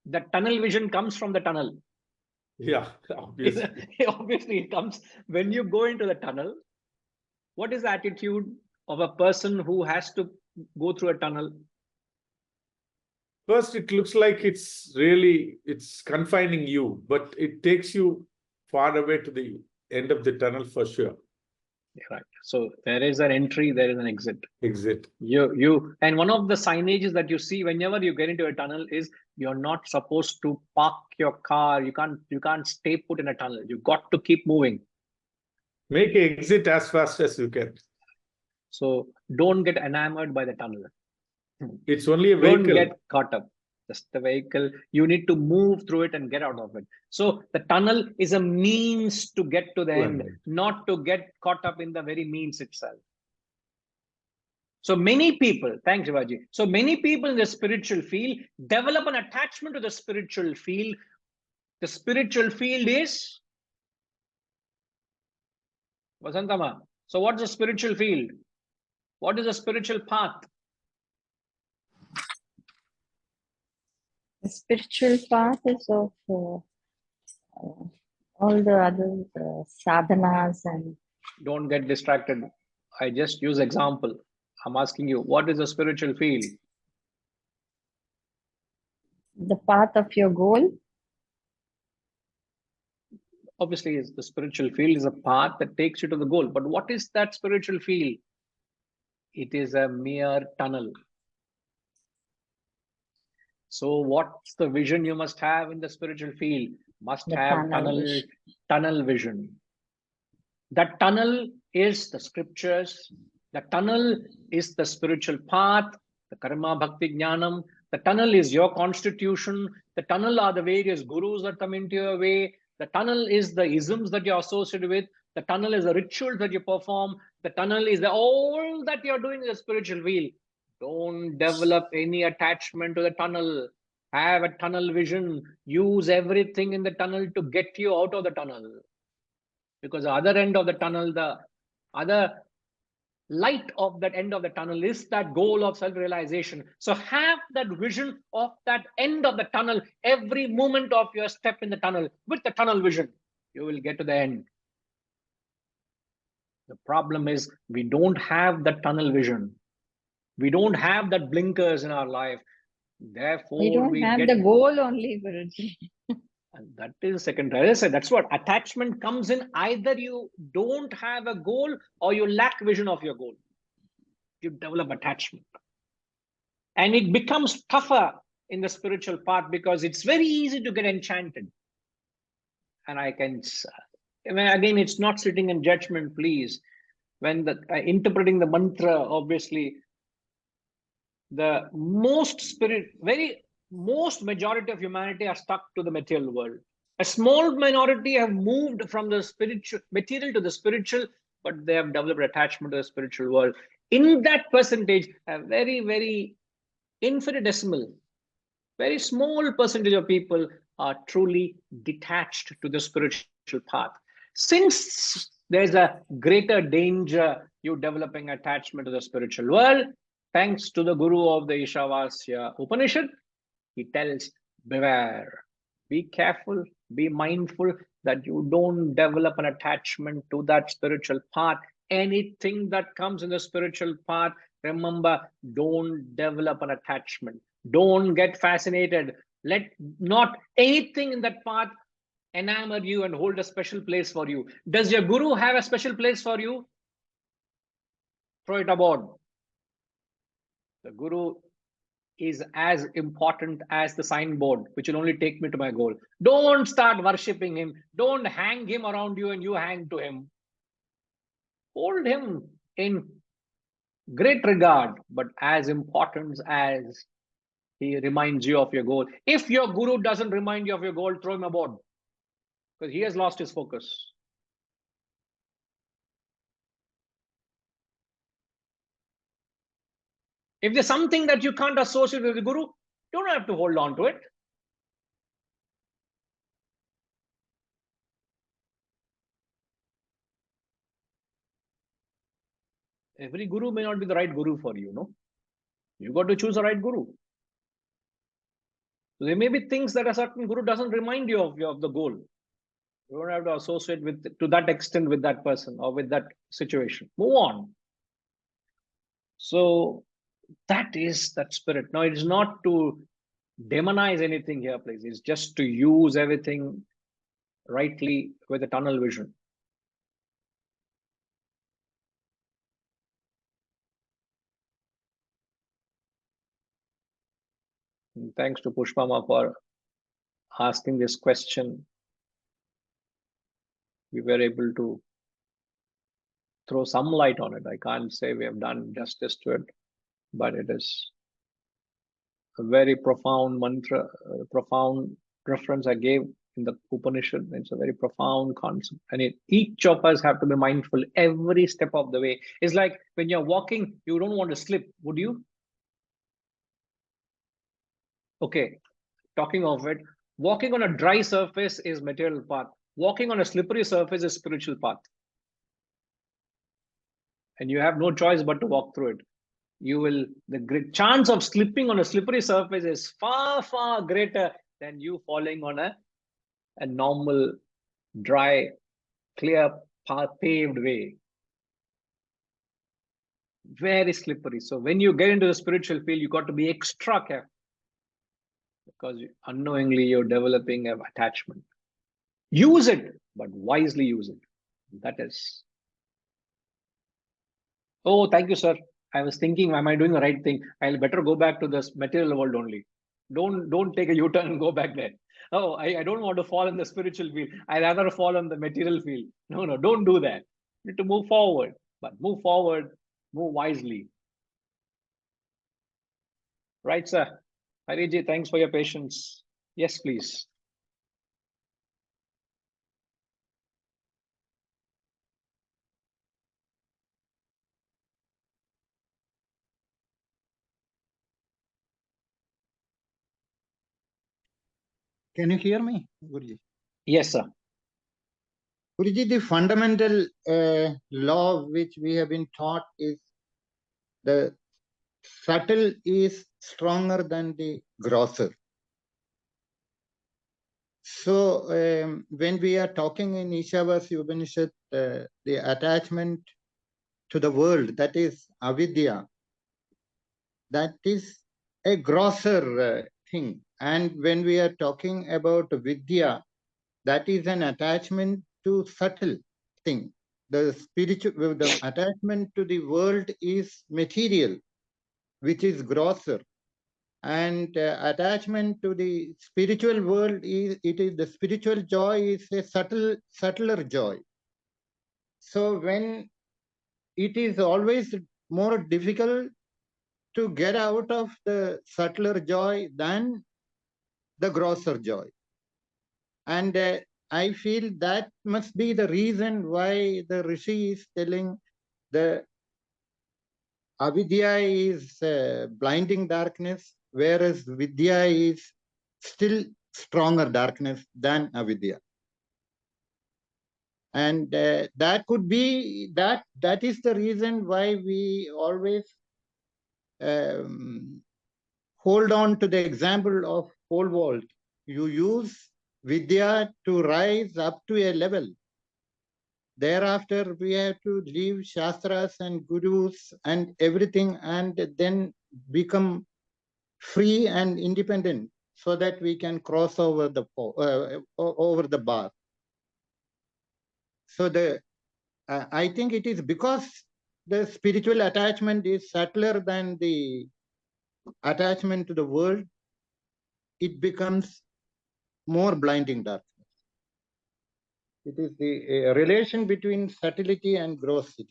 The tunnel vision comes from the tunnel. Yeah, obviously. Obviously, it comes when you go into the tunnel. What is the attitude of a person who has to go through a tunnel? First, it looks like it's confining you, but it takes you far away to the end of the tunnel for sure. Right. So there is an entry, there is an exit. Exit. And one of the signages that you see whenever you get into a tunnel is, you're not supposed to park your car. You can't stay put in a tunnel. You've got to keep moving. Make an exit as fast as you can. So don't get enamored by the tunnel. It's only a vehicle. Don't get caught up. Just the vehicle. You need to move through it and get out of it. So the tunnel is a means to get to the end, not to get caught up in the very means itself. So many people, thanks Shivaji. So many people in the spiritual field develop an attachment to the spiritual field. The spiritual field is Vasantama. So what's the spiritual field? What is the spiritual path? The spiritual path is of all the other sadhanas and. Don't get distracted. I just use example. I'm asking you, what is the spiritual field? The path of your goal. Obviously, the spiritual field is a path that takes you to the goal. But what is that spiritual field? It is a mere tunnel. So what's the vision you must have in the spiritual field? Must have tunnel vision. That tunnel is the scriptures. The tunnel is the spiritual path, the karma, bhakti, jnanam. The tunnel is your constitution. The tunnel are the various gurus that come into your way. The tunnel is the isms that you're associated with. The tunnel is the rituals that you perform. The tunnel is all that you're doing in the spiritual field. Don't develop any attachment to the tunnel. Have a tunnel vision. Use everything in the tunnel to get you out of the tunnel. Because the other end of the tunnel, the other light of that end of the tunnel is that goal of self-realization. So have that vision of that end of the tunnel every moment of your step in the tunnel. With the tunnel vision, you will get to the end. The problem is we don't have that tunnel vision. We don't have that blinkers in our life. Therefore, we don't have the goal only, Guruji. And that is secondary. As I said, that's what attachment comes in. Either you don't have a goal or you lack vision of your goal. you develop attachment. And it becomes tougher in the spiritual path because it's very easy to get enchanted. And again, it's not sitting in judgment, please. When interpreting the mantra, obviously, the most majority of humanity are stuck to the material world. A small minority have moved from the material to the spiritual, but they have developed attachment to the spiritual world. In that percentage, a very, very infinitesimal, very small percentage of people are truly detached to the spiritual path. Since there's a greater danger you developing attachment to the spiritual world, thanks to the Guru of the Ishavasya Upanishad, he tells, beware, be careful, be mindful that you don't develop an attachment to that spiritual path. Anything that comes in the spiritual path, remember, don't develop an attachment. Don't get fascinated. Let not anything in that path enamor you and hold a special place for you. Does your Guru have a special place for you? Throw it aboard. The Guru is as important as the signboard, which will only take me to my goal. Don't start worshipping him. Don't hang him around you and you hang to him. Hold him in great regard, but as important as he reminds you of your goal. If your Guru doesn't remind you of your goal, throw him aboard, because he has lost his focus. If there's something that you can't associate with the Guru, you don't have to hold on to it. Every Guru may not be the right Guru for you, no? You got to choose the right Guru. So there may be things that a certain Guru doesn't remind you of the goal. You don't have to associate to that extent with that person or with that situation. Move on. So that is that spirit. Now, it is not to demonize anything here, please. It's just to use everything rightly with a tunnel vision. And thanks to Pushpama for asking this question. We were able to throw some light on it. I can't say we have done justice to it, but it is a very profound mantra, profound reference I gave in the Upanishad. It's a very profound concept. And each of us have to be mindful every step of the way. It's like when you're walking, you don't want to slip, would you? Okay, talking of it, walking on a dry surface is material path. Walking on a slippery surface is spiritual path. And you have no choice but to walk through it. The great chance of slipping on a slippery surface is far, far greater than you falling on a normal, dry, clear, paved way. Very slippery. So when you get into the spiritual field, you got to be extra careful, because unknowingly you're developing an attachment. Use it, but wisely use it. That is. Oh, thank you, sir. I was thinking, am I doing the right thing? I'll better go back to this material world only. Don't take a U-turn and go back there. Oh, I don't want to fall in the spiritual field. I'd rather fall in the material field. No, don't do that. You need to move forward, but move forward, move wisely. Right, sir. Hariji, thanks for your patience. Yes, please. Can you hear me, Guruji? Yes, sir. Guruji, the fundamental law which we have been taught is the subtle is stronger than the grosser. So when we are talking in Ishavasya Upanishad, the attachment to the world, that is avidya, that is a grosser thing. And when we are talking about vidya, that is an attachment to subtle thing. the spiritual, the attachment to the world is material, which is grosser. And attachment to the spiritual world is, the spiritual joy is a subtler joy. So when it is always more difficult to get out of the subtler joy than the grosser joy. And I feel that must be the reason why the Rishi is telling the avidya is blinding darkness, whereas vidya is still stronger darkness than avidya. And that could be, that is the reason why we always hold on to the example of pole vault. You use vidya to rise up to a level. Thereafter, we have to leave shastras and gurus and everything, and then become free and independent, so that we can cross over the bar. So I think it is because the spiritual attachment is subtler than the attachment to the world, it becomes more blinding darkness. It is the relation between subtlety and grossity.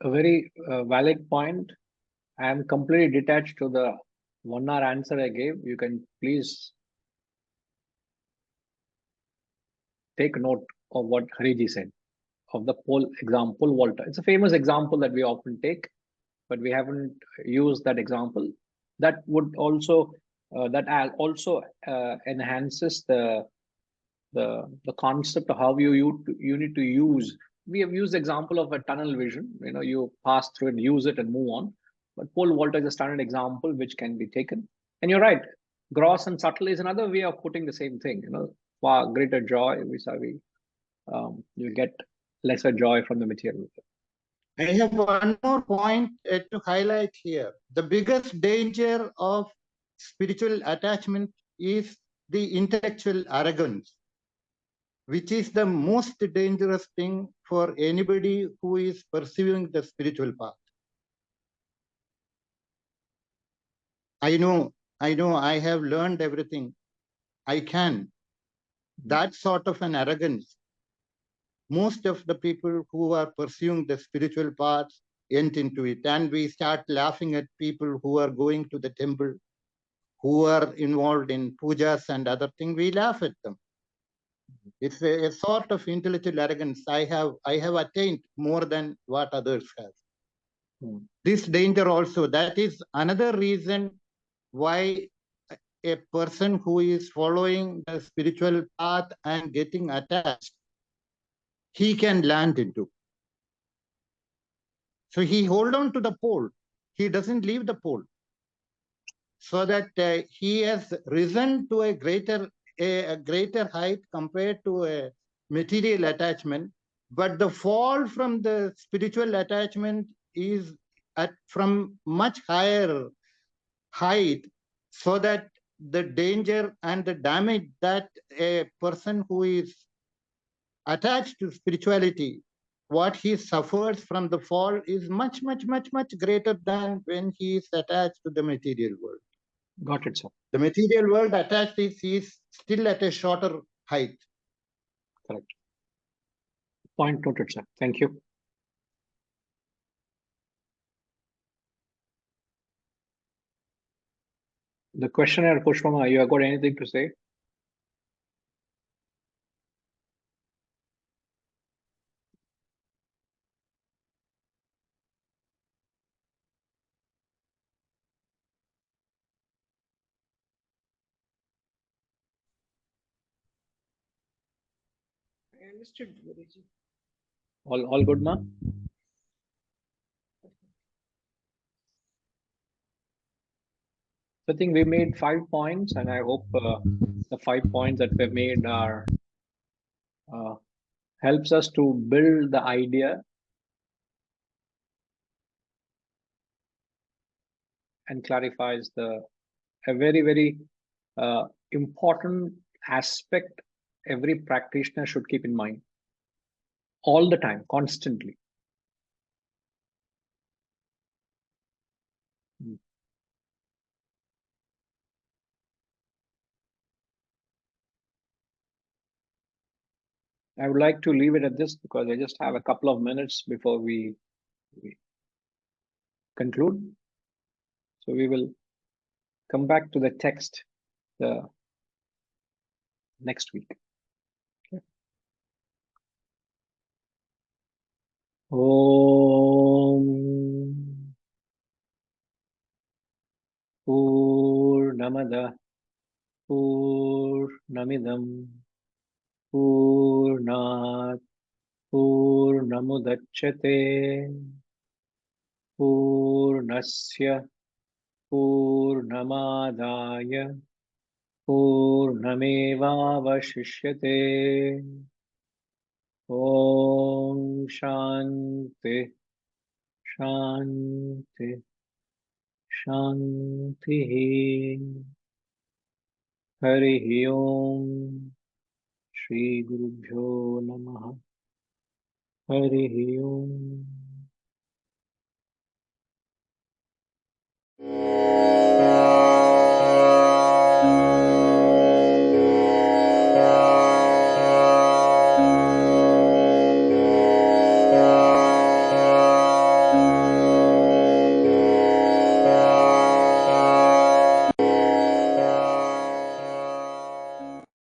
A very valid point. I am completely detached to the 1 hour answer I gave. You can please take note of what Hariji said, of the pole example, Walter. It's a famous example that we often take, but we haven't used that example. That would also enhances the concept of how you need to use. We have used the example of a tunnel vision. You pass through and use it and move on. But pole vault is a standard example which can be taken. And you're right, gross and subtle is another way of putting the same thing. Far greater joy vis-a-vis. You get lesser joy from the material. I have one more point to highlight here. The biggest danger of spiritual attachment is the intellectual arrogance, which is the most dangerous thing for anybody who is pursuing the spiritual path. I know, I have learned everything I can. That sort of an arrogance, most of the people who are pursuing the spiritual path enter into it. And we start laughing at people who are going to the temple, who are involved in pujas and other things. We laugh at them. It's a sort of intellectual arrogance. I have attained more than what others have. This danger also, that is another reason why a person who is following the spiritual path and getting attached, he can land into. So he hold on to the pole. He doesn't leave the pole. So that he has risen to a greater height compared to a material attachment. But the fall from the spiritual attachment is from much higher height, so that the danger and the damage that a person who is attached to spirituality, what he suffers from the fall is much, much, much, much greater than when he is attached to the material world. Got it, sir. The material world attached is still at a shorter height. Correct. Point noted, sir. Thank you. The questioner, Pushpama, you have got anything to say? I understood. All good, ma? I think we made 5 points, and I hope the 5 points that we've made are helps us to build the idea and clarifies the a very, very important aspect every practitioner should keep in mind all the time, constantly. I would like to leave it at this because I just have a couple of minutes before we conclude. So we will come back to the text next week. Okay. Om Purnamada Purnamidam Purnat Purnamudachyate Purnasya Purnamadaya Purnamevavashishyate. Om Shanti Shanti Shanti. Hari Om. Shri Gurubhyo Namaha. Hari Om.